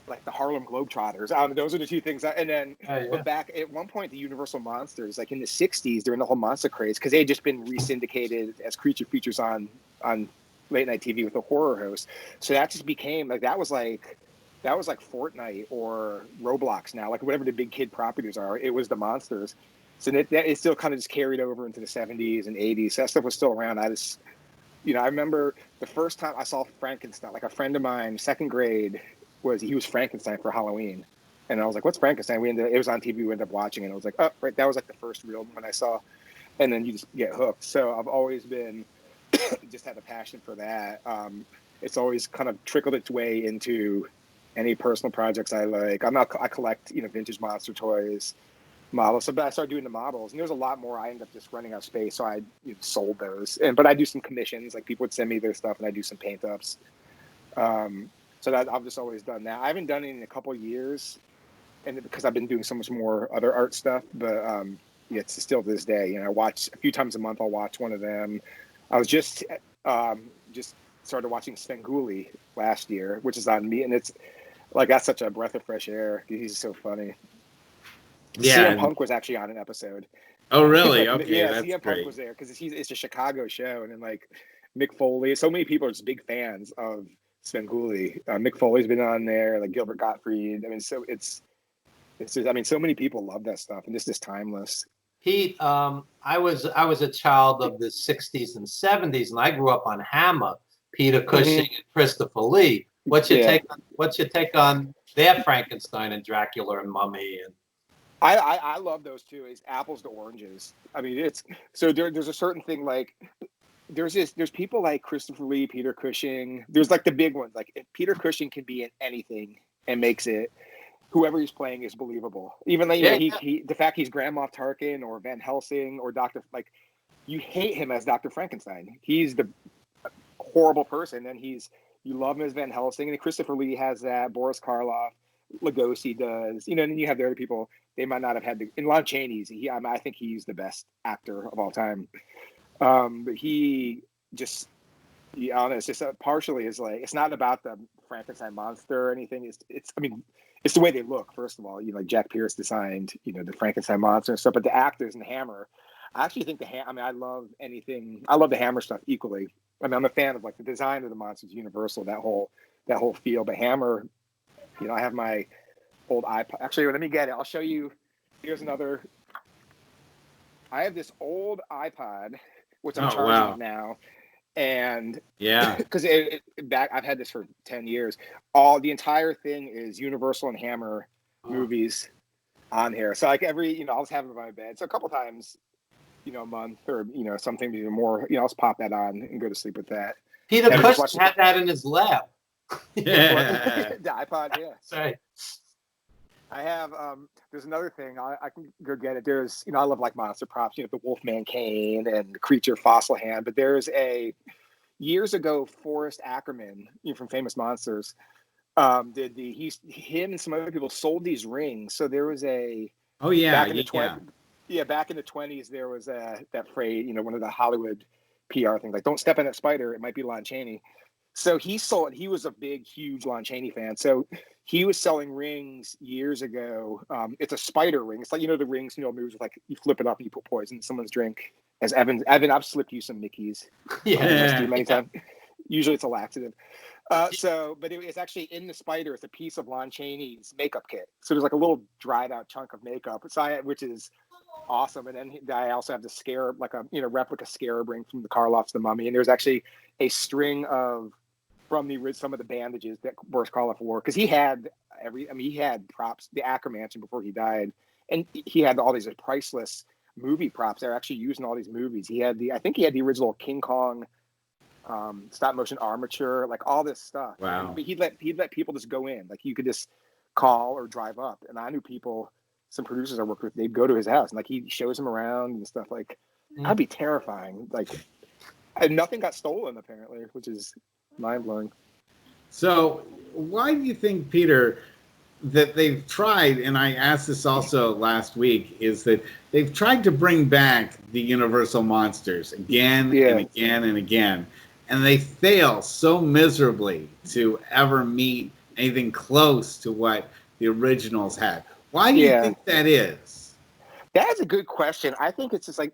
like the Harlem Globetrotters. Those are the two things. But back at one point, the Universal monsters, like in the 60s, during the whole monster craze, because they had just been re-syndicated as creature features on late night TV with the horror host. So that just became that was like Fortnite or Roblox now, like whatever the big kid properties are. It was the monsters. So it still kind of just carried over into the 70s and 80s. So that stuff was still around. I remember the first time I saw Frankenstein, like a friend of mine, second grade, he was Frankenstein for Halloween. And I was like, "What's Frankenstein?" It was on TV. We ended up watching it. I was like, "Oh, right." That was like the first real one I saw. and then you just get hooked. So I've always been just had a passion for that. It's always kind of trickled its way into any personal projects I like. I collect, vintage monster toys, models. So but I started doing the models, and there's a lot more. I ended up just running out of space, so I sold those. But I do some commissions, like people would send me their stuff, and I do some paint ups. So that I've just always done that. I haven't done it in a couple of years, and because I've been doing so much more other art stuff. But it's still to this day. I watch a few times a month. I'll watch one of them. I was just started watching Svengoolie last year, which is on me, and it's like that's such a breath of fresh air. He's so funny. Yeah. CM Punk was actually on an episode. Oh, really? Okay, yeah, that's CM great. Punk was there because it's a Chicago show, and then like Mick Foley. So many people are just big fans of Svengoolie. Mick Foley's been on there, like Gilbert Gottfried. I mean, so it's just, I mean, so many people love that stuff, and this is timeless. Pete, I was a child of the 60s and 70s, and I grew up on Hammer, Peter Cushing, and Christopher Lee. What's your take on their Frankenstein and Dracula and Mummy? And I love those two. It's apples to oranges. I mean, it's so there's a certain thing like there's people like Christopher Lee, Peter Cushing. There's like the big ones. Like if Peter Cushing can be in anything and makes it, whoever he's playing is believable. Even though he the fact he's Grand Moff Tarkin or Van Helsing or Doctor, like you hate him as Dr. Frankenstein. He's the horrible person, and you love him as Van Helsing. And Christopher Lee has that. Boris Karloff, Lugosi does. And then you have the other people. They might not have had in Lon Chaney's. I think he's the best actor of all time. But he just, honest, it's partially is like it's not about the Frankenstein monster or anything. It's the way they look. First of all, like Jack Pierce designed, the Frankenstein monster and stuff. But the actors and the Hammer, I actually think I love anything. I love the Hammer stuff equally. I mean, I'm a fan of like the design of the monsters, Universal, that whole feel. But Hammer, I have my old iPod. Actually, let me get it. I'll show you. Here's another. I have this old iPod, which I'm charging now, and because I've had this for 10 years. The entire thing is Universal and Hammer movies on here. So like I'll just have it by my bed. So a couple times, a month or something even more. I'll just pop that on and go to sleep with that. Peter Cushing had that in his lab. Yeah. The iPod, yeah. Sorry. I have there's another thing I can go get it. There's I love like monster props, the Wolfman Cane and the Creature Fossil Hand, but there's years ago Forrest Ackerman from Famous Monsters him and some other people sold these rings. So there was back in the 20s there was that phrase, one of the Hollywood PR things like don't step on that spider, it might be Lon Chaney. So he was a big, huge Lon Chaney fan. So he was selling rings years ago. It's a spider ring. It's like, the rings, moves with like you flip it up and you put poison in someone's drink. As Evan, I've slipped you some Mickeys. Many times. Usually it's a laxative. But it's actually in the spider. It's a piece of Lon Chaney's makeup kit. So there's like a little dried out chunk of makeup, which is awesome. And then I also have the scarab, like a replica scarab ring from the Karloff's The Mummy. And there's actually a string of some of the bandages that Boris Karloff wore, because he had props, the Acker Mansion before he died, and he had all these priceless movie props that are actually used in all these movies. I think he had the original King Kong stop motion armature, like all this stuff. Wow. But he'd let people just go in, like you could just call or drive up. And I knew people, some producers I worked with, they'd go to his house and like he shows them around and stuff. Like that'd be terrifying. Like, and nothing got stolen apparently, which is mind-blowing. So why do you think, Peter, that they've tried, and I asked this also last week, is that they've tried to bring back the Universal monsters again and again and again, and they fail so miserably to ever meet anything close to what the originals had? Why do you think that is? That's a good question. I think it's just like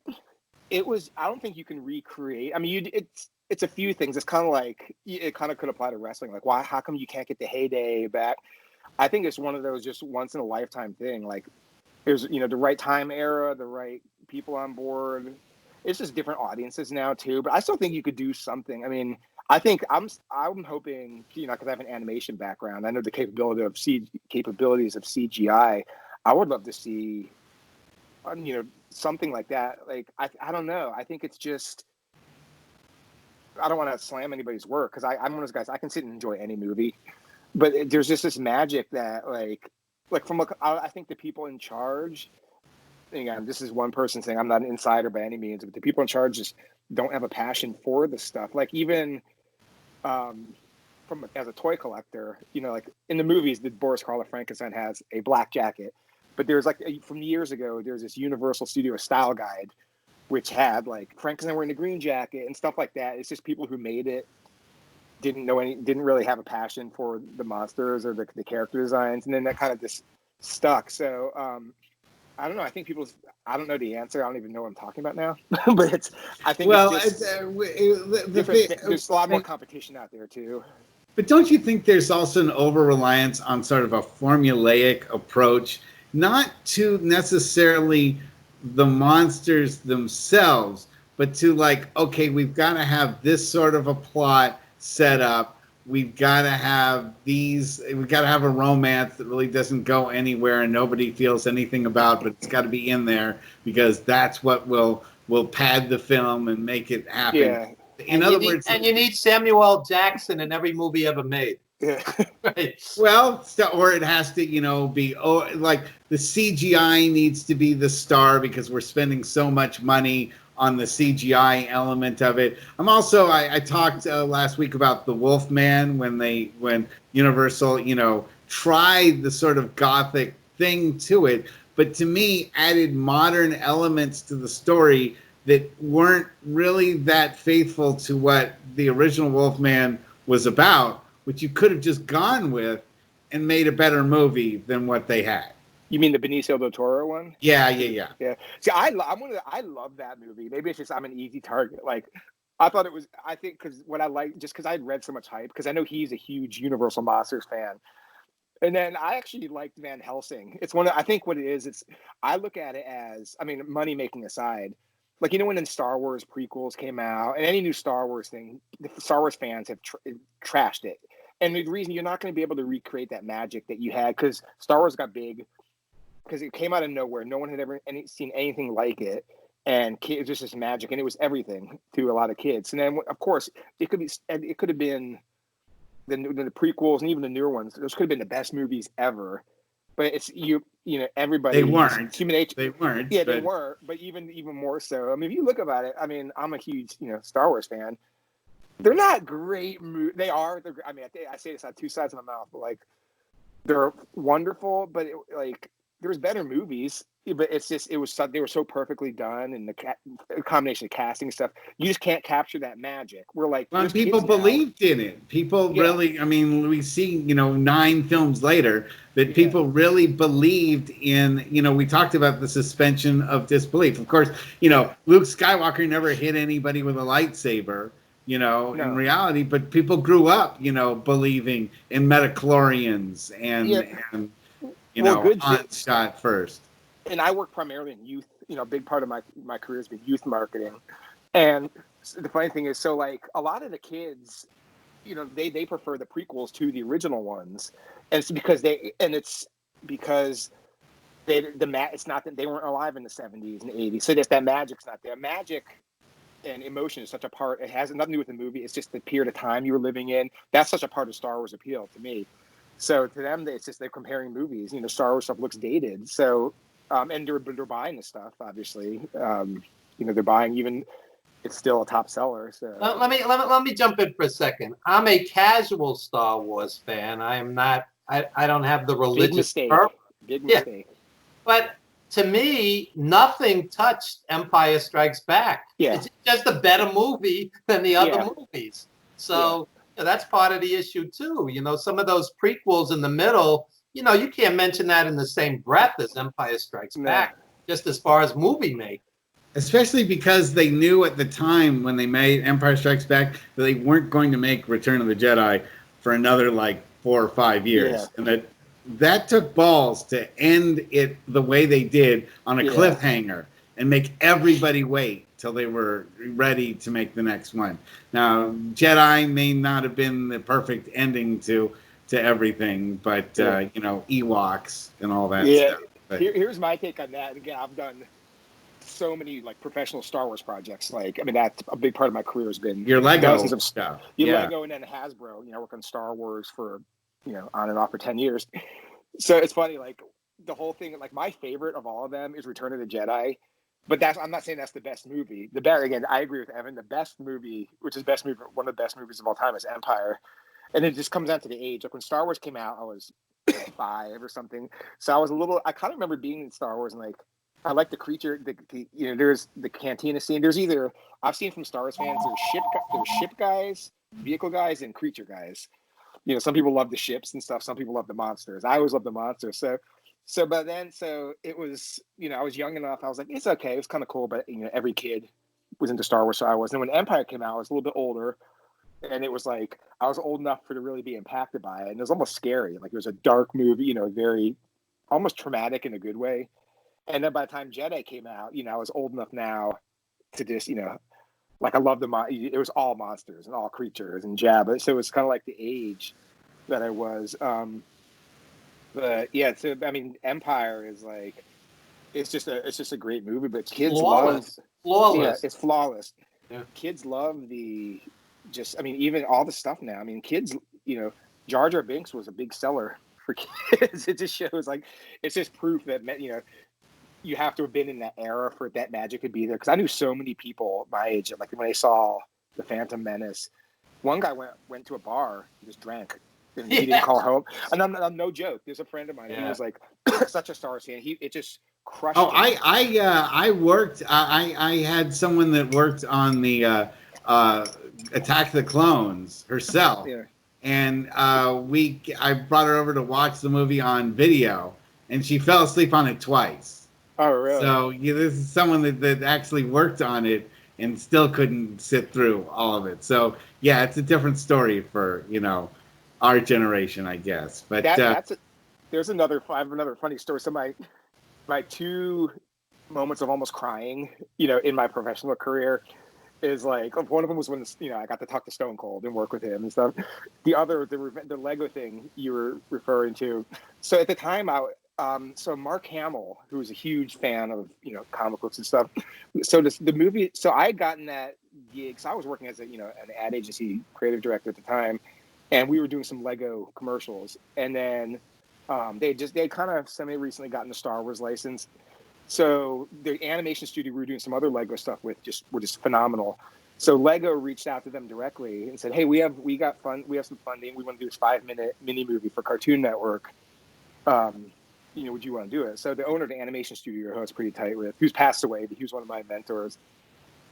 I don't think you can recreate. I mean, it's a few things. It's kind of like, it kind of could apply to wrestling. Like, why? How come you can't get the heyday back? I think it's one of those just once in a lifetime thing. Like, there's the right time era, the right people on board. It's just different audiences now too. But I still think you could do something. I mean, I think I'm hoping, because I have an animation background. I know the capabilities of CGI. I would love to see something like that. Like I don't know. I think it's just, I don't want to slam anybody's work because I'm one of those guys. I can sit and enjoy any movie, but there's just this magic that like from I think the people in charge. Again, this is one person saying, I'm not an insider by any means, but the people in charge just don't have a passion for the stuff. Like even as a toy collector, like in the movies, the Boris Karloff Frankenstein has a black jacket, but there's like from years ago, there's this Universal Studio style guide, which had like Frankenstein wearing a green jacket and stuff like that. It's just people who made it didn't really have a passion for the monsters or the character designs, and then that kind of just stuck. So I don't know. I think I don't know the answer. I don't even know what I'm talking about now. But I think there's a lot more competition out there too. But don't you think there's also an over-reliance on sort of a formulaic approach, not to necessarily the monsters themselves, but to like, okay, we've got to have this sort of a plot set up. We've got to have a romance that really doesn't go anywhere and nobody feels anything about, but it's got to be in there because that's what will pad the film and make it happen. Yeah. In other words, you need Samuel L. Jackson in every movie ever made. Yeah. Right. Well, or it has to, be like the CGI needs to be the star because we're spending so much money on the CGI element of it. I talked last week about the Wolfman when Universal, tried the sort of gothic thing to it, but to me added modern elements to the story that weren't really that faithful to what the original Wolfman was about, which you could have just gone with and made a better movie than what they had. You mean the Benicio del Toro one? Yeah. See, I love that movie. Maybe it's just I'm an easy target. Like, I think because what I like, just because I'd read so much hype, because I know he's a huge Universal Monsters fan. And then I actually liked Van Helsing. I think what it is, I look at it as, money making aside, like, when the Star Wars prequels came out and any new Star Wars thing, the Star Wars fans have trashed it. And the reason you're not going to be able to recreate that magic that you had, because Star Wars got big, because it came out of nowhere. No one had ever seen anything like it. And it was just this magic, and it was everything to a lot of kids. And then, of course, it could have been the prequels and even the newer ones. Those could have been the best movies ever. But it's everybody. They weren't. They weren't. Yeah, they were. But even more so. If you look about it, I'm a huge Star Wars fan. They're not great movies. They are. I say this on two sides of my mouth, but like they're wonderful. But there's better movies, but it's just they were so perfectly done, and the combination of casting and stuff, you just can't capture that magic. We're like, well, people believed in it. People really, we see 9 films later that people really believed in. We talked about the suspension of disbelief. Of course, Luke Skywalker never hit anybody with a lightsaber. In reality, but people grew up, believing in metachlorians and Han shot first. And I work primarily in youth. A big part of my career has been youth marketing. And the funny thing is, so like a lot of the kids, they prefer the prequels to the original ones, and it's because it's not that they weren't alive in the 70s and 80s, so that magic's not there. Magic and emotion is such a part. It has nothing to do with the movie. It's just the period of time you were living in. That's such a part of Star Wars appeal to me. So to them, it's just they're comparing movies. Star Wars stuff looks dated. So, and they're buying the stuff. Obviously, they're buying even. It's still a top seller. So let me jump in for a second. I'm a casual Star Wars fan. I am not. I don't have the religious. Big mistake. But to me, nothing touched Empire Strikes Back. Yeah. It's just a better movie than the other movies. So that's part of the issue too. Some of those prequels in the middle, you can't mention that in the same breath as Empire Strikes Back, just as far as movie making. Especially because they knew at the time when they made Empire Strikes Back that they weren't going to make Return of the Jedi for another 4 or 5 years. Yeah. And that took balls to end it the way they did on a cliffhanger and make everybody wait till they were ready to make the next one. Now, Jedi may not have been the perfect ending to everything, but Ewoks and all that stuff. But here's my take on that. Again, I've done so many like professional Star Wars projects. Like, I mean, that's a big part of my career has been Your Lego dozens of stuff. your Yeah. Lego and then Hasbro. You know, I work on Star Wars for, you know, on and off for 10 years. So it's funny, like the whole thing, like my favorite of all of them is Return of the Jedi. But I'm not saying that's the best movie. Again, I agree with Evan. The best movie, which is best movie, one of the best movies of all time, is Empire. And it just comes down to the age. Like when Star Wars came out, I was 5 or something. So I was I kind of remember being in Star Wars and like, I like the creature, you know, there's the cantina scene. I've seen from Star Wars fans, there's ship guys, vehicle guys, and creature guys. You know, some people love the ships and stuff. Some people love the monsters. I always love the monsters. So it was, you know, I was young enough. I was like, it's okay. It was kind of cool. But, you know, every kid was into Star Wars. So I was. And when Empire came out, I was a little bit older. And it was like, I was old enough to really be impacted by it. And it was almost scary. Like it was a dark movie, you know, very, almost traumatic in a good way. And then by the time Jedi came out, you know, I was old enough now to just, you know, like I loved it was all monsters and all creatures and Jabba. So it was kind of like the age that I was. But yeah, so I mean, Empire is like, it's just a great movie, but kids Flawless. yeah, it's flawless. Yeah. Kids love I mean, even all the stuff now. I mean, kids, you know, Jar Jar Binks was a big seller for kids. It just shows like, it's just proof that, you know, you have to have been in that era for that magic to be there. Because I knew so many people my age, like when they saw the Phantom Menace, one guy went to a bar, and just drank, and he didn't call home. And I'm no joke. There's a friend of mine. He was like such a Star Wars fan. It just crushed. Oh, him. I worked. I had someone that worked on the Attack of the Clones herself, Yeah. and I brought her over to watch the movie on video, and she fell asleep on it twice. Oh, really? So this is someone that actually worked on it and still couldn't sit through all of it. So yeah, it's a different story for, you know, our generation, I guess. But I have another funny story. So my 2 moments of almost crying, you know, in my professional career is like, one of them was when, you know, I got to talk to Stone Cold and work with him and stuff. The other, the Lego thing you were referring to. So at the time, so Mark Hamill, who was a huge fan of, you know, comic books and stuff. So the movie, so I had gotten that gig. So I was working as an ad agency creative director at the time, and we were doing some Lego commercials. And then they kind of semi-recently gotten the Star Wars license. So the animation studio we were doing some other Lego stuff with were just phenomenal. So Lego reached out to them directly and said, "Hey, we have some funding. We want to do this 5-minute mini movie for Cartoon Network. You know, would you want to do it?" So the owner of the animation studio, who I was pretty tight with, who's passed away, but he was one of my mentors.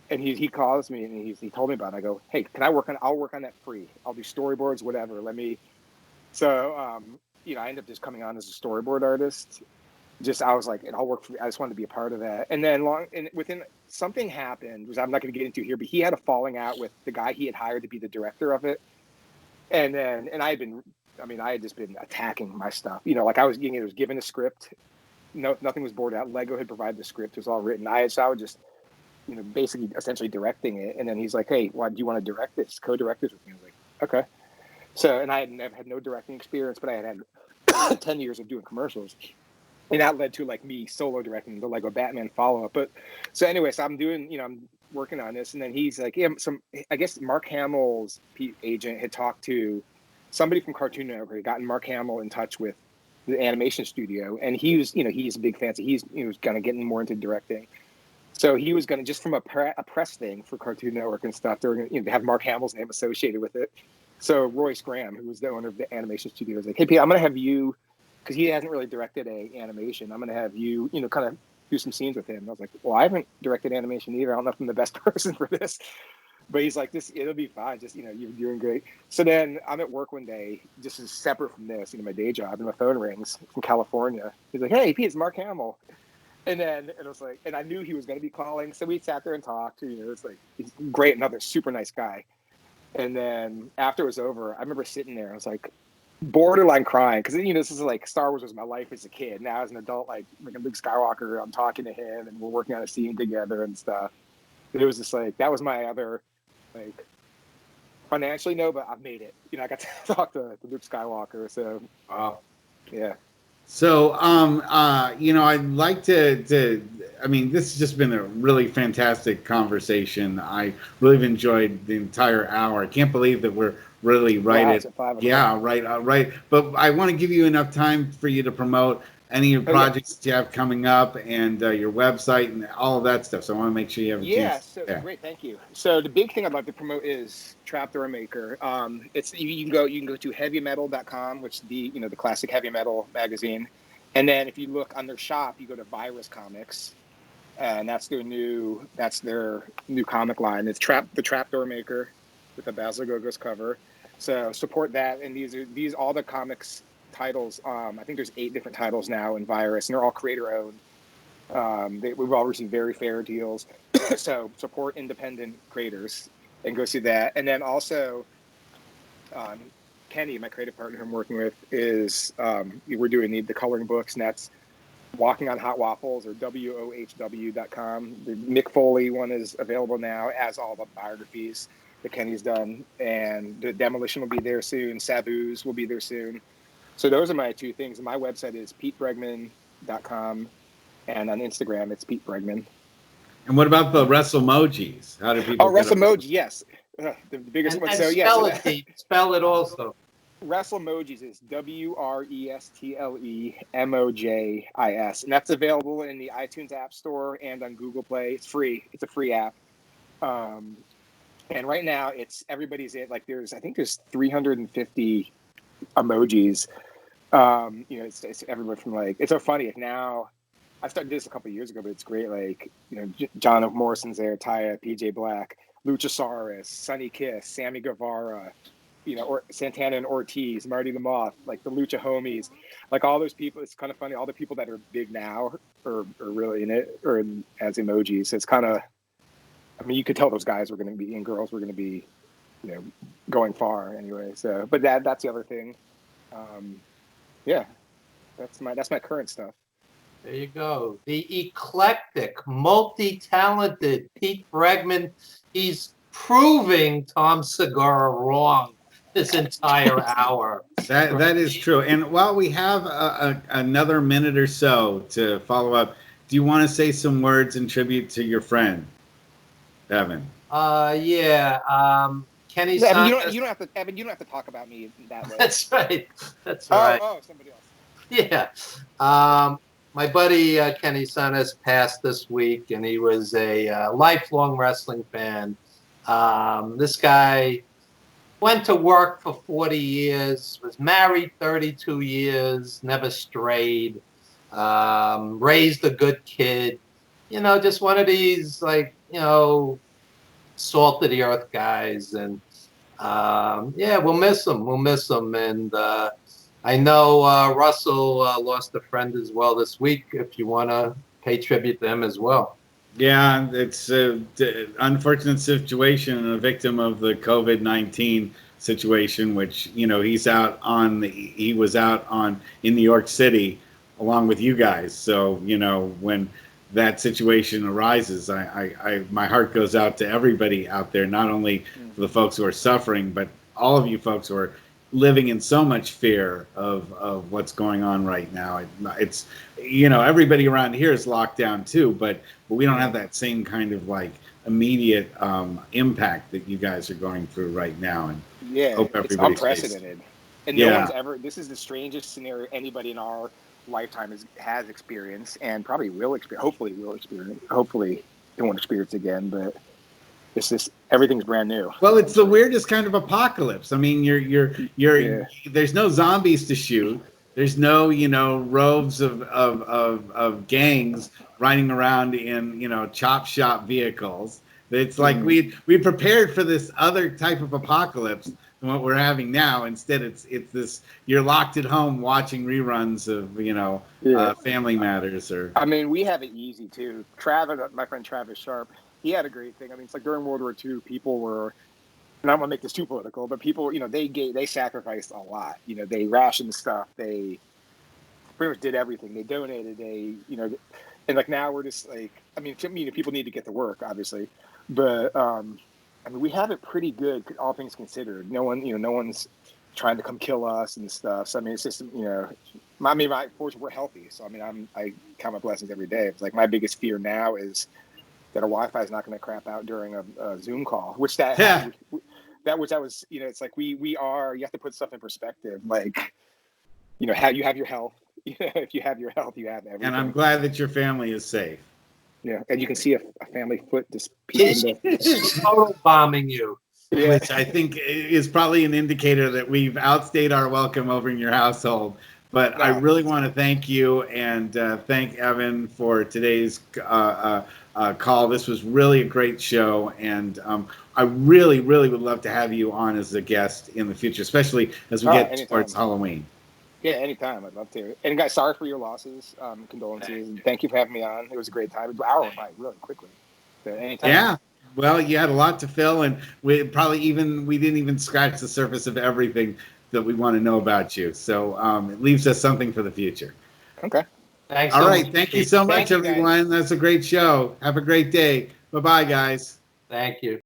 And he calls me and he told me about it. I go, "Hey, can I I'll work on that free. I'll do storyboards, whatever. So, you know, I ended up just coming on as a storyboard artist. I was like, and I'll work for you. I just wanted to be a part of that. And then within something happened, which I'm not going to get into here, but he had a falling out with the guy he had hired to be the director of it. And I had just been attacking my stuff. You know, like I was given a script. No, nothing was boarded out. Lego had provided the script. It was all written. So I was just, you know, basically essentially directing it. And then he's like, "Hey, why do you want to direct this? Co-direct this with me?" I was like, "Okay." So, and I had no directing experience, but I had 10 years of doing commercials. And that led to like me solo directing the Lego Batman follow-up. But so anyway, so I'm working on this. And then he's like, yeah, I guess Mark Hamill's agent had talked to somebody from Cartoon Network, had gotten Mark Hamill in touch with the animation studio. And he's a big fan. So he was kind of getting more into directing. So he was going to, just from a press thing for Cartoon Network and stuff, they were going to have Mark Hamill's name associated with it. So Royce Graham, who was the owner of the animation studio, was like, "Hey, Pete, I'm going to have you," because he hasn't really directed a animation. "I'm going to have you, you know, kind of do some scenes with him." And I was like, "Well, I haven't directed animation either. I don't know if I'm the best person for this." But he's like, "It'll be fine. Just, you know, you're doing great." So then I'm at work one day, just as separate from this, you know, my day job, and my phone rings from California. He's like, "Hey, Pete, it's Mark Hamill." And then it was like, and I knew he was going to be calling. So we sat there and talked. You know, it's like, he's great, another super nice guy. And then after it was over, I remember sitting there. I was like, borderline crying, because, you know, this is like, Star Wars was my life as a kid. Now as an adult, like Luke Skywalker, I'm talking to him and we're working on a scene together and stuff. It was just like, that was my other, like, financially no, but I've made it. You know, I got to talk to Luke Skywalker. So Wow. yeah. So, I'd like I mean, this has just been a really fantastic conversation. I really have enjoyed the entire hour. I can't believe that we're really right Wow, at, it's at 5 o'clock. yeah, right. But I want to give you enough time for you to promote any of the Oh, yeah. projects that you have coming up and your website and all of that stuff. So I want to make sure you have a Yeah, chance. so Yeah. great, thank you. So the big thing I'd like to promote is Trapdoor Maker. It's you can go to heavymetal.com, which is the classic heavy metal magazine. And then if you look on their shop, you go to Virus Comics, and that's their new comic line. It's the Trapdoor Maker with the Basil Gogos cover. So support that. And these all the comics titles. I think there's 8 different titles now in Virus, and they're all creator owned. We've all received very fair deals. So support independent creators and go see that. And then also, Kenny, my creative partner I'm working with, is we're doing the coloring books, and that's Walking on Hot Waffles, or WOHW.com. The Mick Foley one is available now, as all the biographies that Kenny's done. And the Demolition will be there soon. Sabu's will be there soon. So those are my 2 things. My website is PeteBregman.com. And on Instagram, it's Pete Bregman. And what about the WrestleMojis? How do people? Oh, WrestleMoji, yes, the biggest one. And So spell yeah, it, Pete. Spell it also. WrestleMojis is WrestleMojis, and that's available in the iTunes App Store and on Google Play. It's free. It's a free app. And right now, everybody's in. Like, I think there's 350 emojis. It's everywhere from it's so funny. Now, I started this a couple of years ago, but it's great. John O. Morrison's there, Taya, PJ Black, Luchasaurus, Sonny Kiss, Sammy Guevara, or Santana and Ortiz, Marty the Moth, like the Lucha Homies, like all those people. It's kind of funny. All the people that are big now are really in it, or as emojis. So it's kind of, I mean, you could tell those guys were going to be, and girls were going to be, going far anyway. So, but that's the other thing. Yeah, that's my current stuff. There you go. The eclectic, multi-talented Pete Bregman. He's proving Tom Segura wrong this entire hour. That is true. And while we have another minute or so to follow up, do you want to say some words in tribute to your friend, Evan? Yeah. Kenny Evan, Sanchez. you don't have to. Evan, you don't have to talk about me that way. That's right. That's right. Oh, somebody else. Yeah. My buddy Kenny Sanchez passed this week, and he was a lifelong wrestling fan. This guy went to work for 40 years, was married 32 years, never strayed, raised a good kid. Just one of these, salt of the earth guys. And we'll miss him. We'll miss him. And I know Russell lost a friend as well this week, if you want to pay tribute to him as well. Yeah, it's an unfortunate situation, and a victim of the COVID-19 situation, which, he was out on in New York City along with you guys. So, when that situation arises, my heart goes out to everybody out there, not only for the folks who are suffering, but all of you folks who are living in so much fear of what's going on right now. It's everybody around here is locked down too, but we don't have that same kind of immediate impact that you guys are going through right now. And hope it's everybody unprecedented. And no one's ever. This is the strangest scenario anybody in our lifetime has experienced, and probably will experience. Hopefully, will experience. Hopefully, they won't experience again, but. It's just everything's brand new. Well, it's the weirdest kind of apocalypse. I mean, there's no zombies to shoot. There's no, rows of gangs riding around in, chop shop vehicles. It's like we prepared for this other type of apocalypse than what we're having now. Instead, it's this, you're locked at home watching reruns of, Family Matters. I mean, we have it easy too. My friend Travis Sharp, he had a great thing. I mean, it's like during World War II, people were, and I don't want to make this too political, but people, they sacrificed a lot. They rationed stuff. They pretty much did everything. They donated. And now we're just people need to get to work, obviously, but we have it pretty good, all things considered. No one's trying to come kill us and stuff. So I mean, it's just fortunately we're healthy. So I mean, I count my blessings every day. It's like my biggest fear now is that our Wi-Fi is not going to crap out during a Zoom call, which that was, it's like you have to put stuff in perspective. Like, how you have your health. If you have your health, you have everything. And I'm glad that your family is safe. Yeah, and you can see a family foot just Total bombing you. Yeah. Which I think is probably an indicator that we've outstayed our welcome over in your household. But I really want to thank you and thank Evan for today's call. This was really a great show, and I really, really would love to have you on as a guest in the future, especially as we get anytime. towards Halloween. Yeah, anytime. I'd love to. And guys, sorry for your losses. Condolences. And thank you for having me on. It was a great time. The hour went by really quickly. So anytime. Yeah. Well, you had a lot to fill, and we didn't even scratch the surface of everything that we want to know about you. So it leaves us something for the future. Okay. Thanks. All right. Thank you so much, you, everyone. That's a great show. Have a great day. Bye-bye, guys. Thank you.